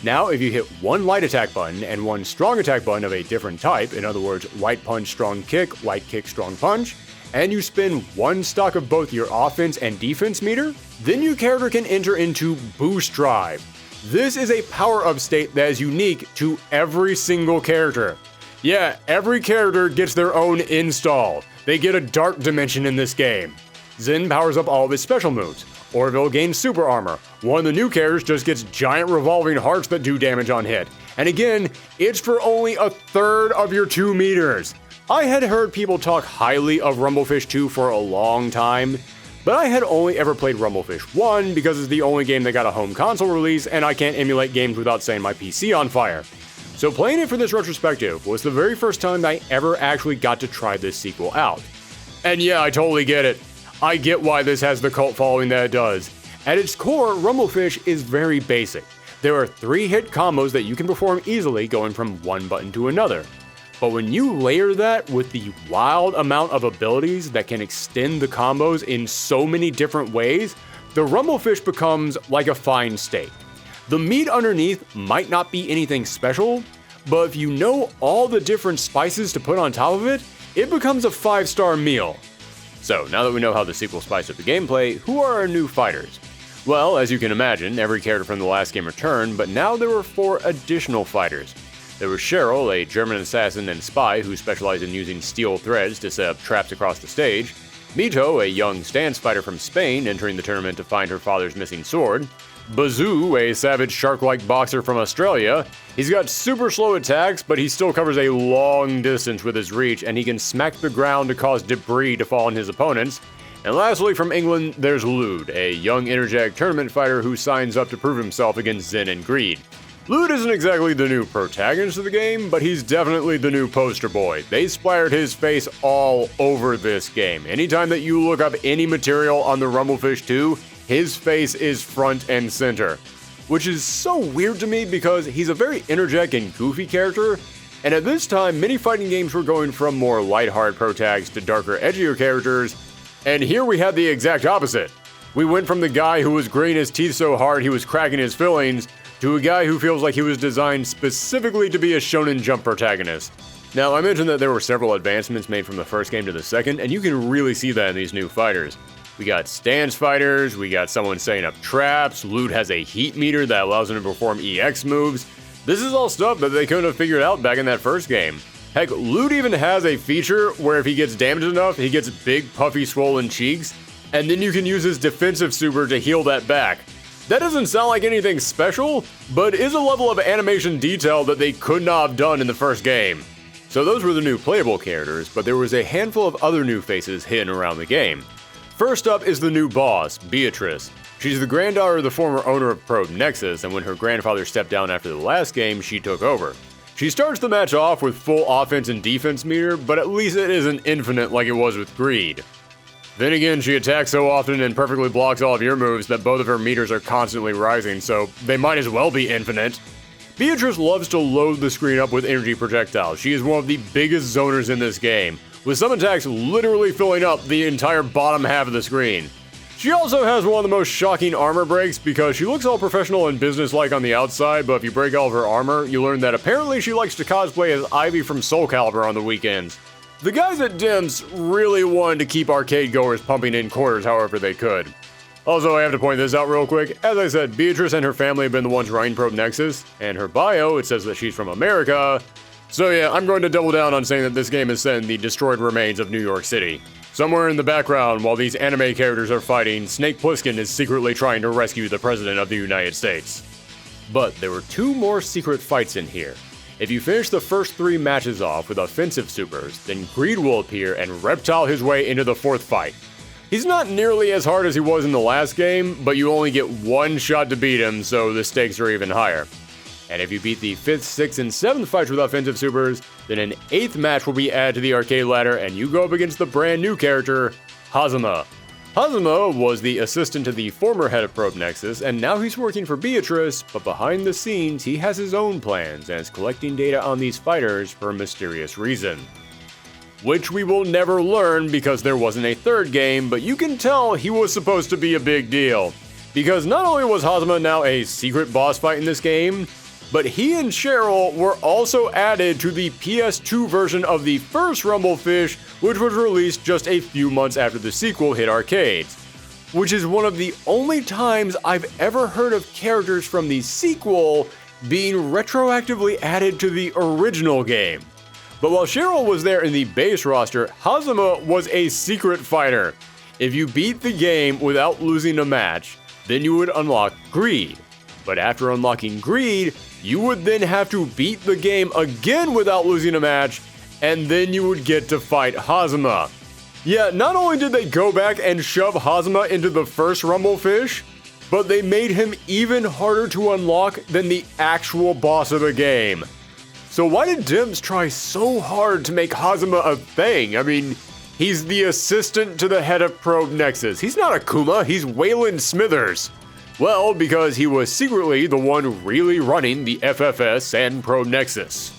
Now, if you hit 1 light attack button and 1 strong attack button of a different type, in other words, light punch, strong kick, light kick, strong punch, and you spend 1 stock of both your offense and defense meter, then your character can enter into Boost Drive. This is a power-up state that is unique to every single character. Yeah, every character gets their own install. They get a dark dimension in this game. Zen powers up all of his special moves. Orville gains super armor. One of the new characters just gets giant revolving hearts that do damage on hit. And again, it's for only a third of your 2 meters. I had heard people talk highly of Rumblefish 2 for a long time, but I had only ever played Rumblefish 1 because it's the only game that got a home console release and I can't emulate games without setting my PC on fire. So playing it for this retrospective was the very first time I ever actually got to try this sequel out. And yeah, I totally get it. I get why this has the cult following that it does. At its core, Rumblefish is very basic. There are 3 hit combos that you can perform easily going from one button to another. But when you layer that with the wild amount of abilities that can extend the combos in so many different ways, the Rumblefish becomes like a fine steak. The meat underneath might not be anything special, but if you know all the different spices to put on top of it, it becomes a 5-star meal. So now that we know how the sequel spiced up the gameplay, who are our new fighters? Well, as you can imagine, every character from the last game returned, but now there were 4 additional fighters. There was Cheryl, a German assassin and spy who specialized in using steel threads to set up traps across the stage. Mito, a young stance fighter from Spain, entering the tournament to find her father's missing sword. Bazoo, a savage shark-like boxer from Australia. He's got super slow attacks, but he still covers a long distance with his reach, and he can smack the ground to cause debris to fall on his opponents. And lastly, from England, there's Lude, a young energetic tournament fighter who signs up to prove himself against Zen and Greed. Lude isn't exactly the new protagonist of the game, but he's definitely the new poster boy. They splattered his face all over this game. Anytime that you look up any material on the Rumblefish 2, his face is front and center. Which is so weird to me because he's a very energetic and goofy character, and at this time, many fighting games were going from more lighthearted protags to darker, edgier characters, and here we had the exact opposite. We went from the guy who was gritting his teeth so hard he was cracking his fillings, to a guy who feels like he was designed specifically to be a Shonen Jump protagonist. Now, I mentioned that there were several advancements made from the first game to the second, and you can really see that in these new fighters. We got stance fighters, we got someone setting up traps, Lude has a heat meter that allows him to perform EX moves. This is all stuff that they couldn't have figured out back in that first game. Heck, Lude even has a feature where if he gets damaged enough, he gets big puffy swollen cheeks, and then you can use his defensive super to heal that back. That doesn't sound like anything special, but is a level of animation detail that they could not have done in the first game. So those were the new playable characters, but there was a handful of other new faces hidden around the game. First up is the new boss, Beatrice. She's the granddaughter of the former owner of Probe Nexus, and when her grandfather stepped down after the last game, she took over. She starts the match off with full offense and defense meter, but at least it isn't infinite like it was with Greed. Then again, she attacks so often and perfectly blocks all of your moves that both of her meters are constantly rising, so they might as well be infinite. Beatrice loves to load the screen up with energy projectiles. She is one of the biggest zoners in this game, with some attacks literally filling up the entire bottom half of the screen. She also has one of the most shocking armor breaks because she looks all professional and businesslike on the outside, but if you break all of her armor, you learn that apparently she likes to cosplay as Ivy from Soul Calibur on the weekends. The guys at Dimps really wanted to keep arcade goers pumping in quarters however they could. Also, I have to point this out real quick. As I said, Beatrice and her family have been the ones running Probe Nexus, and her bio, it says that she's from America. So yeah, I'm going to double down on saying that this game is set in the destroyed remains of New York City. Somewhere in the background, while these anime characters are fighting, Snake Plissken is secretly trying to rescue the President of the United States. But there were 2 more secret fights in here. If you finish the first 3 matches off with offensive supers, then Greed will appear and reptile his way into the 4th fight. He's not nearly as hard as he was in the last game, but you only get 1 shot to beat him, so the stakes are even higher. And if you beat the 5th, 6th, and 7th fights with offensive supers, then an 8th match will be added to the arcade ladder and you go up against the brand new character, Hazama. Hazama was the assistant to the former head of Probe Nexus, and now he's working for Beatrice, but behind the scenes he has his own plans and is collecting data on these fighters for a mysterious reason. Which we will never learn because there wasn't a 3rd game, but you can tell he was supposed to be a big deal. Because not only was Hazama now a secret boss fight in this game, but he and Cheryl were also added to the PS2 version of the first Rumblefish, which was released just a few months after the sequel hit arcades. Which is one of the only times I've ever heard of characters from the sequel being retroactively added to the original game. But while Cheryl was there in the base roster, Hazama was a secret fighter. If you beat the game without losing a match, then you would unlock Greed. But after unlocking Greed, you would then have to beat the game again without losing a match, and then you would get to fight Hazama. Yeah, not only did they go back and shove Hazama into the first Rumblefish, but they made him even harder to unlock than the actual boss of the game. So why did Dimps try so hard to make Hazama a thing? I mean, he's the assistant to the head of Probe Nexus. He's not Akuma, he's Wayland Smithers. Well, because he was secretly the one really running the FFS and Probe Nexus.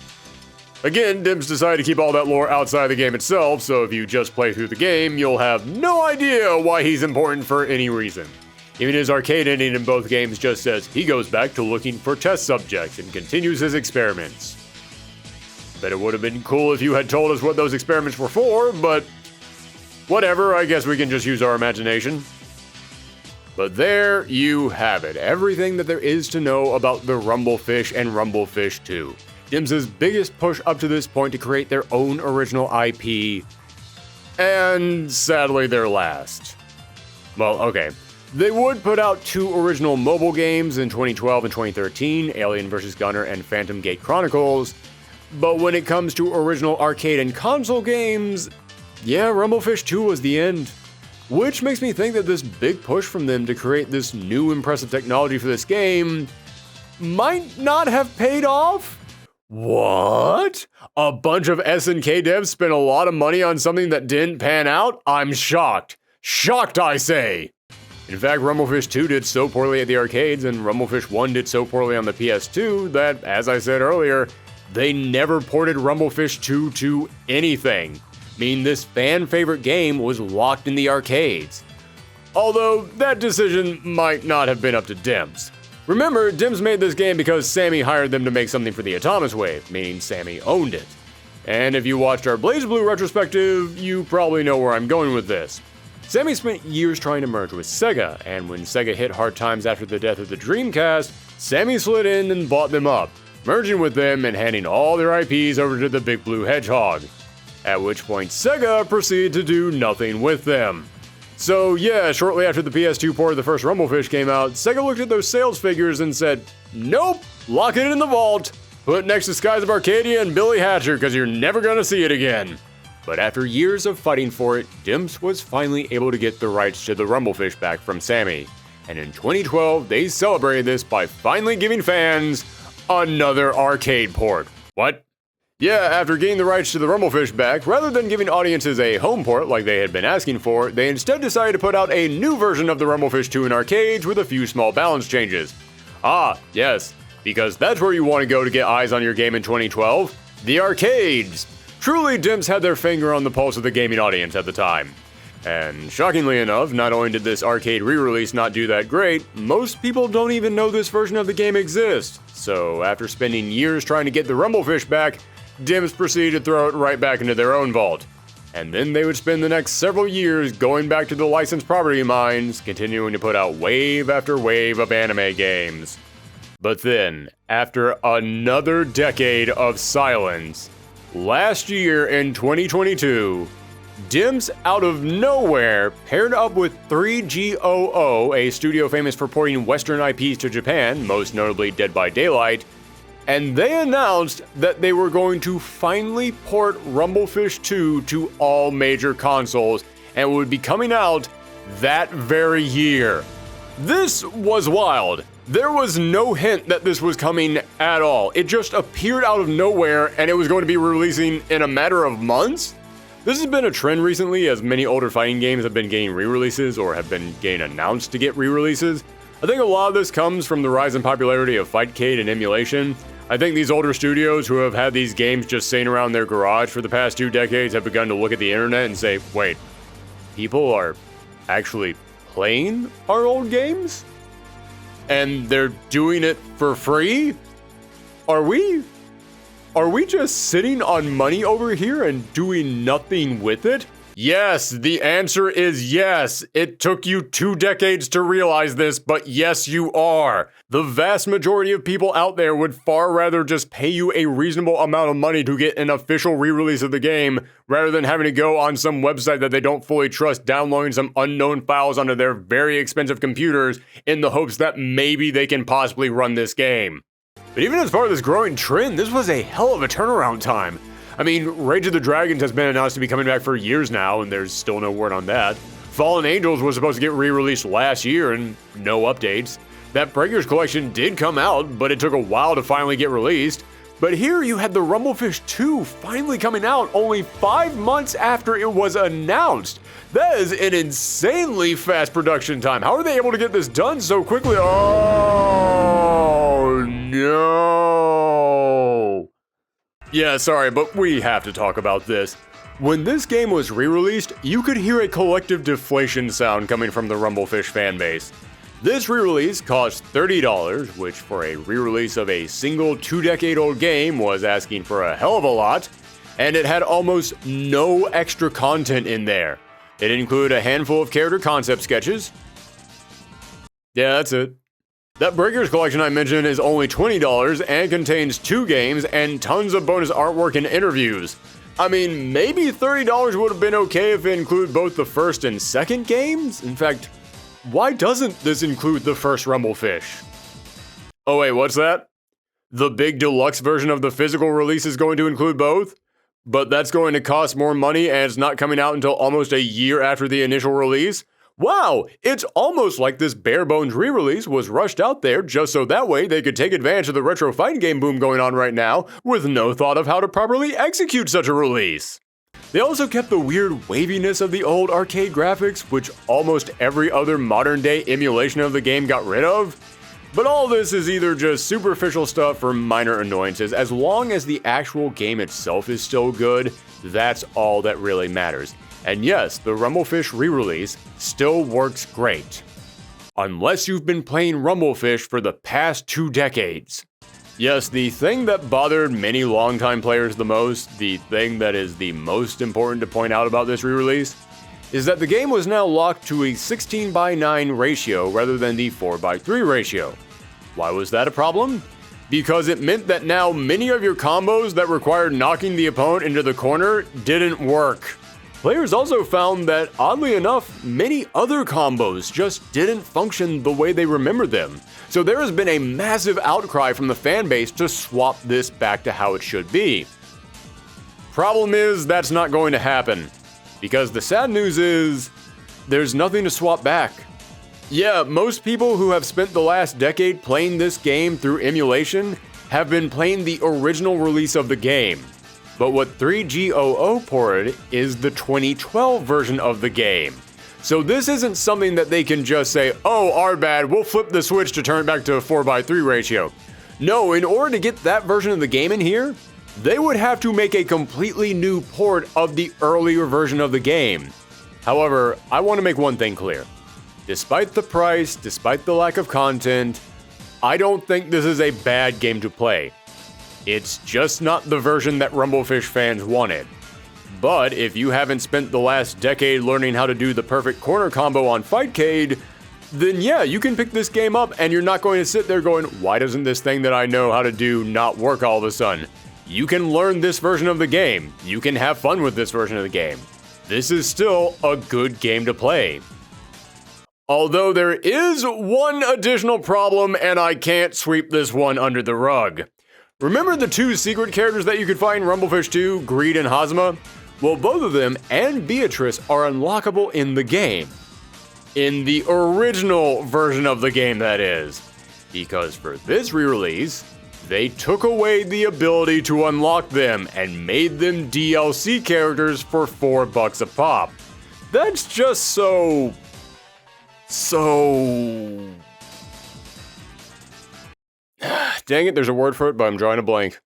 Again, Dimps decided to keep all that lore outside the game itself, so if you just play through the game, you'll have no idea why he's important for any reason. Even his arcade ending in both games just says he goes back to looking for test subjects and continues his experiments. Bet it would have been cool if you had told us what those experiments were for, but whatever, I guess we can just use our imagination. But there you have it, everything that there is to know about the Rumblefish and Rumblefish 2. Dimps' biggest push up to this point to create their own original IP, and sadly their last. Well, okay. They would put out 2 original mobile games in 2012 and 2013, Alien vs. Gunner and Phantom Gate Chronicles, but when it comes to original arcade and console games, yeah, Rumblefish 2 was the end. Which makes me think that this big push from them to create this new impressive technology for this game might not have paid off? What? A bunch of SNK devs spent a lot of money on something that didn't pan out? I'm shocked. Shocked, I say! In fact, Rumblefish 2 did so poorly at the arcades and Rumblefish 1 did so poorly on the PS2 that, as I said earlier, they never ported Rumblefish 2 to anything. Meaning this fan-favorite game was locked in the arcades. Although, that decision might not have been up to Dimps. Remember, Dimps made this game because Sammy hired them to make something for the Atomus Wave, meaning Sammy owned it. And if you watched our BlazBlue retrospective, you probably know where I'm going with this. Sammy spent years trying to merge with Sega, and when Sega hit hard times after the death of the Dreamcast, Sammy slid in and bought them up, merging with them and handing all their IPs over to the Big Blue Hedgehog. At which point Sega proceeded to do nothing with them. So yeah, shortly after the PS2 port of the first Rumblefish came out, Sega looked at those sales figures and said, nope, lock it in the vault. Put it next to Skies of Arcadia and Billy Hatcher because you're never gonna see it again. But after years of fighting for it, Dimps was finally able to get the rights to the Rumblefish back from Sammy. And in 2012, they celebrated this by finally giving fans another arcade port. What? Yeah, after getting the rights to the Rumblefish back, rather than giving audiences a home port like they had been asking for, they instead decided to put out a new version of the Rumblefish 2 in arcades with a few small balance changes. Ah, yes, because that's where you want to go to get eyes on your game in 2012, the arcades. Truly, Dimps had their finger on the pulse of the gaming audience at the time. And shockingly enough, not only did this arcade re-release not do that great, most people don't even know this version of the game exists. So after spending years trying to get the Rumblefish back, Dimps proceeded to throw it right back into their own vault. And then they would spend the next several years going back to the licensed property mines, continuing to put out wave after wave of anime games. But then, after another decade of silence, last year in 2022, Dimps out of nowhere paired up with 3GOO, a studio famous for porting Western IPs to Japan, most notably Dead by Daylight, and they announced that they were going to finally port Rumblefish 2 to all major consoles and would be coming out that very year. This was wild. There was no hint that this was coming at all. It just appeared out of nowhere and it was going to be releasing in a matter of months. This has been a trend recently as many older fighting games have been getting re-releases or have been getting announced to get re-releases. I think a lot of this comes from the rise in popularity of Fightcade and emulation. I think these older studios who have had these games just sitting around their garage for the past 2 decades have begun to look at the internet and say, wait, people are actually playing our old games? And they're doing it for free? Are we just sitting on money over here and doing nothing with it? Yes, the answer is yes. It took you 2 decades to realize this, but yes, you are. The vast majority of people out there would far rather just pay you a reasonable amount of money to get an official re-release of the game, rather than having to go on some website that they don't fully trust, downloading some unknown files onto their very expensive computers in the hopes that maybe they can possibly run this game. But even as far as this growing trend, this was a hell of a turnaround time. I mean, Rage of the Dragons has been announced to be coming back for years now, and there's still no word on that. Fallen Angels was supposed to get re-released last year, and no updates. That Breakers collection did come out, but it took a while to finally get released. But here you had the Rumblefish 2 finally coming out only 5 months after it was announced. That is an insanely fast production time. How are they able to get this done so quickly? Oh, no. Yeah, sorry, but we have to talk about this. When this game was re-released, you could hear a collective deflation sound coming from the Rumblefish fanbase. This re-release cost $30, which for a re-release of a single 2-decade-old game was asking for a hell of a lot, and it had almost no extra content in there. It included a handful of character concept sketches. Yeah, that's it. That Breakers collection I mentioned is only $20 and contains 2 games and tons of bonus artwork and interviews. I mean, maybe $30 would have been okay if it included both the first and second games? In fact, why doesn't this include the first Rumblefish? Oh wait, what's that? The big deluxe version of the physical release is going to include both? But that's going to cost more money and it's not coming out until almost a year after the initial release? Wow, it's almost like this bare-bones re-release was rushed out there just so that way they could take advantage of the retro fighting game boom going on right now with no thought of how to properly execute such a release. They also kept the weird waviness of the old arcade graphics, which almost every other modern-day emulation of the game got rid of. But all this is either just superficial stuff or minor annoyances. As long as the actual game itself is still good, that's all that really matters. And yes, the Rumblefish re-release still works great. Unless you've been playing Rumblefish for the past 2 decades. Yes, the thing that bothered many longtime players the most, the thing that is the most important to point out about this re-release, is that the game was now locked to a 16:9 ratio rather than the 4:3 ratio. Why was that a problem? Because it meant that now many of your combos that required knocking the opponent into the corner didn't work. Players also found that, oddly enough, many other combos just didn't function the way they remembered them. So there has been a massive outcry from the fanbase to swap this back to how it should be. Problem is, that's not going to happen. Because the sad news is, there's nothing to swap back. Yeah, most people who have spent the last decade playing this game through emulation have been playing the original release of the game. But what 3GOO ported is the 2012 version of the game. So this isn't something that they can just say, oh, our bad, we'll flip the switch to turn it back to a 4:3 ratio. No, in order to get that version of the game in here, they would have to make a completely new port of the earlier version of the game. However, I want to make one thing clear. Despite the price, despite the lack of content, I don't think this is a bad game to play. It's just not the version that Rumblefish fans wanted. But if you haven't spent the last decade learning how to do the perfect corner combo on Fightcade, then yeah, you can pick this game up and you're not going to sit there going, why doesn't this thing that I know how to do not work all of a sudden? You can learn this version of the game. You can have fun with this version of the game. This is still a good game to play. Although there is one additional problem and I can't sweep this one under the rug. Remember the 2 secret characters that you could find in Rumblefish 2, Greed and Hazma? Well, both of them and Beatrice are unlockable in the game. In the original version of the game, that is. Because for this re-release, they took away the ability to unlock them and made them DLC characters for $4 a pop. That's just so... Dang it, there's a word for it, but I'm drawing a blank.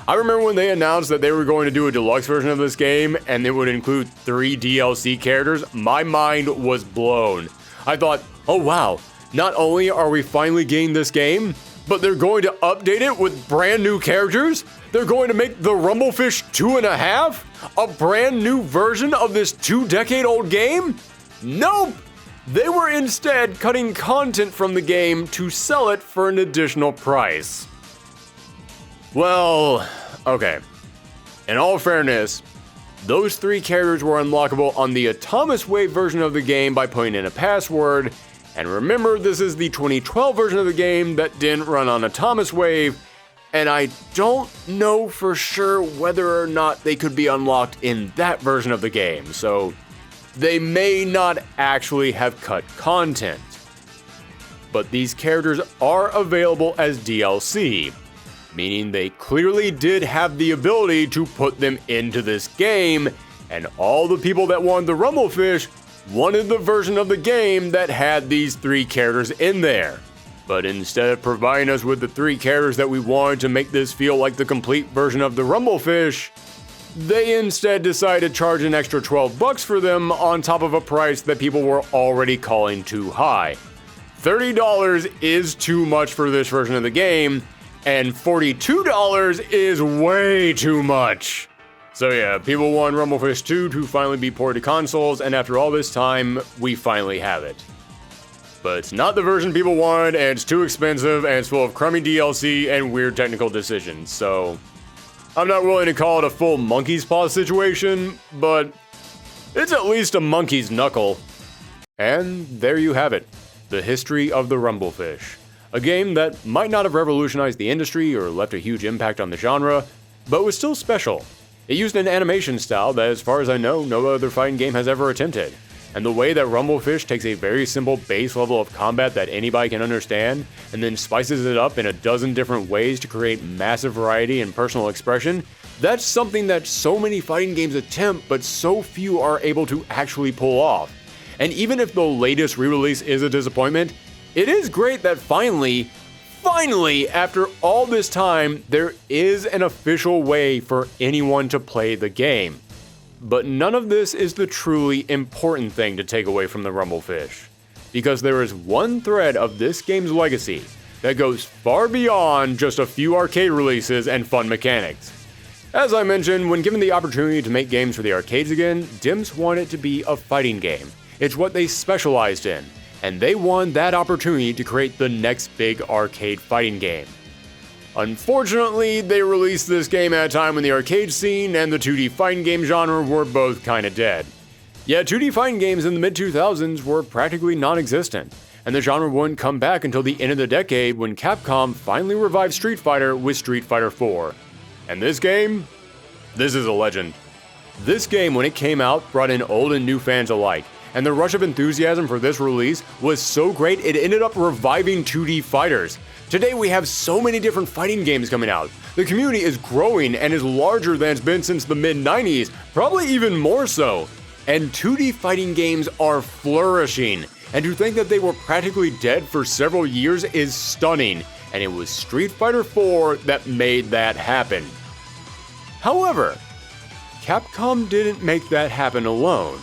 I remember when they announced that they were going to do a deluxe version of this game and it would include 3 DLC characters, my mind was blown. I thought, oh wow, not only are we finally getting this game, But they're going to update it with brand new characters? They're going to make the Rumblefish 2.5? A brand new version of this 2-decade-old game? Nope! They were instead cutting content from the game to sell it for an additional price. Well, okay. In all fairness, those 3 characters were unlockable on the Atomic Wave version of the game by putting in a password. And remember, this is the 2012 version of the game that didn't run on Atomic Wave, and I don't know for sure whether or not they could be unlocked in that version of the game, so they may not actually have cut content. But these characters are available as DLC, meaning they clearly did have the ability to put them into this game, and all the people that wanted the Rumblefish wanted the version of the game that had these 3 characters in there. But instead of providing us with the 3 characters that we wanted to make this feel like the complete version of the Rumblefish, they instead decided to charge an extra $12 for them on top of a price that people were already calling too high. $30 is too much for this version of the game, and $42 is way too much. So yeah, people want Rumblefish 2 to finally be ported to consoles, and after all this time, we finally have it. But it's not the version people wanted, and it's too expensive, and it's full of crummy DLC and weird technical decisions, so I'm not willing to call it a full monkey's paw situation, but it's at least a monkey's knuckle. And there you have it, the history of the Rumblefish. A game that might not have revolutionized the industry or left a huge impact on the genre, but was still special. It used an animation style that, as far as I know, no other fighting game has ever attempted. And the way that Rumblefish takes a very simple base level of combat that anybody can understand, and then spices it up in a dozen different ways to create massive variety and personal expression, that's something that so many fighting games attempt, but so few are able to actually pull off. And even if the latest re-release is a disappointment, it is great that finally, after all this time, there is an official way for anyone to play the game. But none of this is the truly important thing to take away from the Rumblefish, because there is one thread of this game's legacy that goes far beyond just a few arcade releases and fun mechanics. As I mentioned, when given the opportunity to make games for the arcades again, Dimps wanted it to be a fighting game. It's what they specialized in, and they won that opportunity to create the next big arcade fighting game. Unfortunately, they released this game at a time when the arcade scene and the 2D fighting game genre were both kinda dead. Yet 2D fighting games in the mid-2000s were practically non-existent, and the genre wouldn't come back until the end of the decade when Capcom finally revived Street Fighter with Street Fighter 4. And this game? This is a legend. This game, when it came out, brought in old and new fans alike, and the rush of enthusiasm for this release was so great it ended up reviving 2D fighters. Today we have so many different fighting games coming out. The community is growing and is larger than it's been since the mid-90s, probably even more so. And 2D fighting games are flourishing. And to think that they were practically dead for several years is stunning. And it was Street Fighter 4 that made that happen. However, Capcom didn't make that happen alone.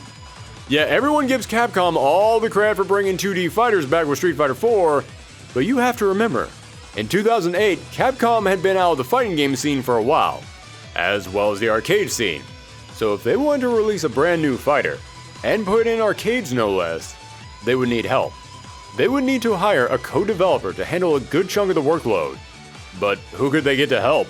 Yeah, everyone gives Capcom all the credit for bringing 2D fighters back with Street Fighter 4, but you have to remember, in 2008, Capcom had been out of the fighting game scene for a while, as well as the arcade scene. So if they wanted to release a brand new fighter, and put it in arcades no less, they would need help. They would need to hire a co-developer to handle a good chunk of the workload. But who could they get to help?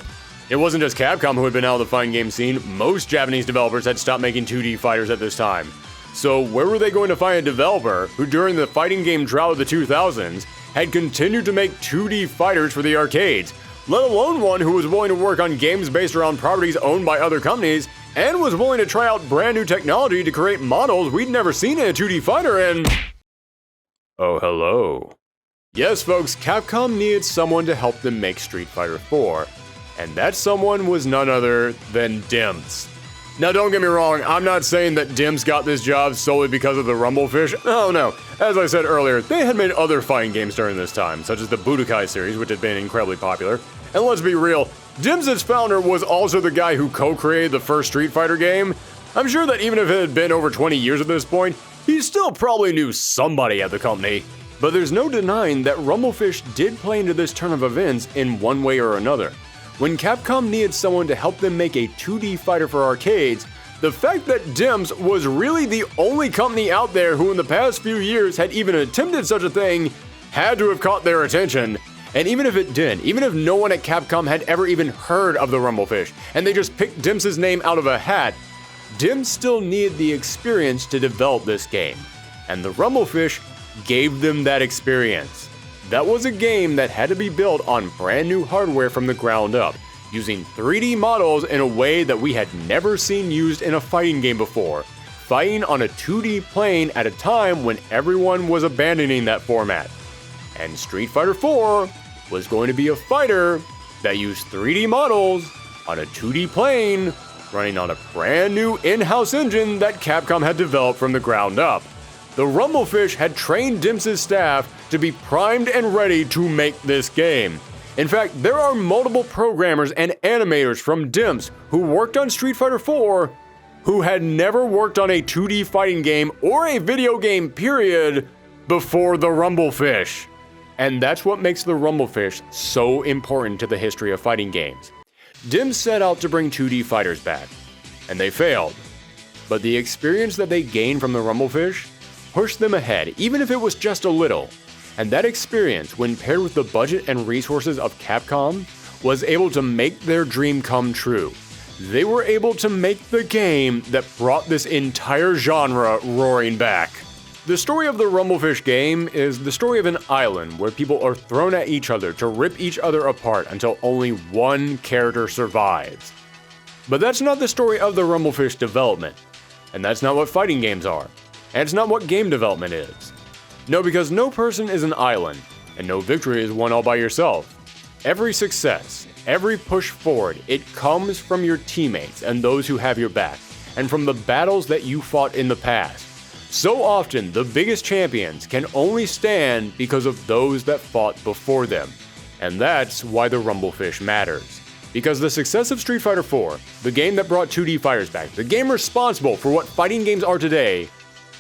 It wasn't just Capcom who had been out of the fighting game scene, most Japanese developers had stopped making 2D fighters at this time. So where were they going to find a developer who during the fighting game drought of the 2000s had continued to make 2D fighters for the arcades, let alone one who was willing to work on games based around properties owned by other companies, and was willing to try out brand new technology to create models we'd never seen in a 2D fighter and... Oh, hello. Yes, folks, Capcom needed someone to help them make Street Fighter 4, and that someone was none other than Dimps. Now don't get me wrong, I'm not saying that Dimps got this job solely because of the Rumblefish. Oh no, as I said earlier, they had made other fighting games during this time, such as the Budokai series, which had been incredibly popular. And let's be real, Dimps' founder was also the guy who co-created the first Street Fighter game. I'm sure that even if it had been over 20 years at this point, he still probably knew somebody at the company. But there's no denying that Rumblefish did play into this turn of events in one way or another. When Capcom needed someone to help them make a 2D fighter for arcades, the fact that DIMS was really the only company out there who in the past few years had even attempted such a thing had to have caught their attention. And even if it did, even if no one at Capcom had ever even heard of the Rumblefish, and they just picked DIMS' name out of a hat, DIMS still needed the experience to develop this game. And the Rumblefish gave them that experience. That was a game that had to be built on brand new hardware from the ground up, using 3D models in a way that we had never seen used in a fighting game before, fighting on a 2D plane at a time when everyone was abandoning that format. And Street Fighter IV was going to be a fighter that used 3D models on a 2D plane, running on a brand new in-house engine that Capcom had developed from the ground up. The Rumblefish had trained DIMS' staff to be primed and ready to make this game. In fact, there are multiple programmers and animators from DIMS who worked on Street Fighter IV who had never worked on a 2D fighting game or a video game period before the Rumblefish. And that's what makes the Rumblefish so important to the history of fighting games. DIMS set out to bring 2D fighters back, and they failed. But the experience that they gained from the Rumblefish pushed them ahead, even if it was just a little. And that experience, when paired with the budget and resources of Capcom, was able to make their dream come true. They were able to make the game that brought this entire genre roaring back. The story of the Rumblefish game is the story of an island where people are thrown at each other to rip each other apart until only one character survives. But that's not the story of the Rumblefish development, and that's not what fighting games are, and it's not what game development is. No, because no person is an island, and no victory is won all by yourself. Every success, every push forward, it comes from your teammates and those who have your back, and from the battles that you fought in the past. So often, the biggest champions can only stand because of those that fought before them. And that's why the Rumblefish matters. Because the success of Street Fighter IV, the game that brought 2D fighters back, the game responsible for what fighting games are today,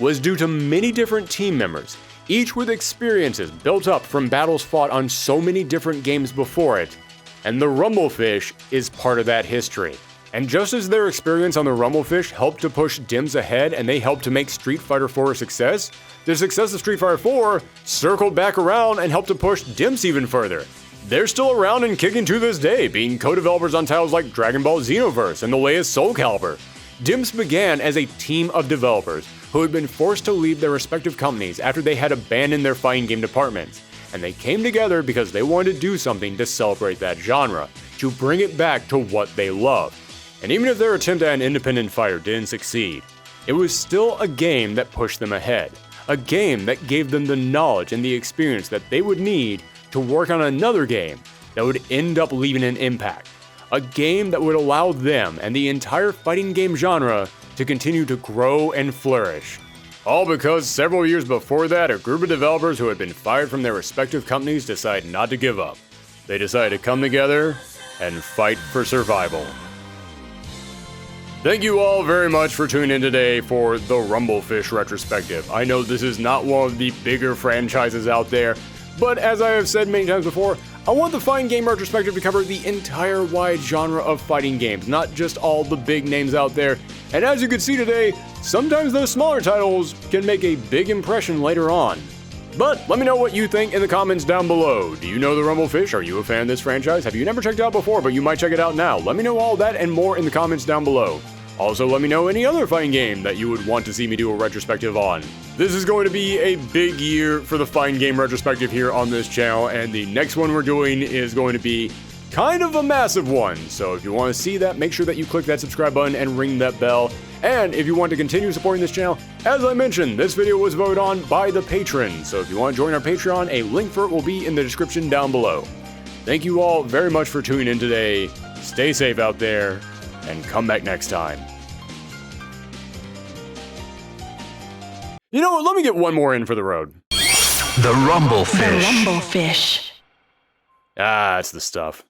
was due to many different team members, each with experiences built up from battles fought on so many different games before it. And the Rumblefish is part of that history. And just as their experience on the Rumblefish helped to push DIMS ahead and they helped to make Street Fighter IV a success, the success of Street Fighter IV circled back around and helped to push DIMS even further. They're still around and kicking to this day, being co-developers on titles like Dragon Ball Xenoverse and the latest Soul Calibur. DIMS began as a team of developers who had been forced to leave their respective companies after they had abandoned their fighting game departments. And they came together because they wanted to do something to celebrate that genre, to bring it back to what they love. And even if their attempt at an independent fighter didn't succeed, it was still a game that pushed them ahead. A game that gave them the knowledge and the experience that they would need to work on another game that would end up leaving an impact. A game that would allow them and the entire fighting game genre to continue to grow and flourish. All because several years before that, a group of developers who had been fired from their respective companies decided not to give up. They decided to come together and fight for survival. Thank you all very much for tuning in today for the Rumblefish Retrospective. I know this is not one of the bigger franchises out there, but as I have said many times before, I want the Fighting Game Retrospective to cover the entire wide genre of fighting games, not just all the big names out there. And as you can see today, sometimes those smaller titles can make a big impression later on. But let me know what you think in the comments down below. Do you know the Rumblefish? Are you a fan of this franchise? Have you never checked it out before, but you might check it out now? Let me know all that and more in the comments down below. Also, let me know any other fighting game that you would want to see me do a retrospective on. This is going to be a big year for the Fighting Game Retrospective here on this channel, and the next one we're doing is going to be kind of a massive one. So if you want to see that, make sure that you click that subscribe button and ring that bell. And if you want to continue supporting this channel, as I mentioned, this video was voted on by the patrons. So if you want to join our Patreon, a link for it will be in the description down below. Thank you all very much for tuning in today. Stay safe out there, and come back next time. You know what? Let me get one more in for the road. The Rumblefish. Rumblefish. Ah, that's the stuff.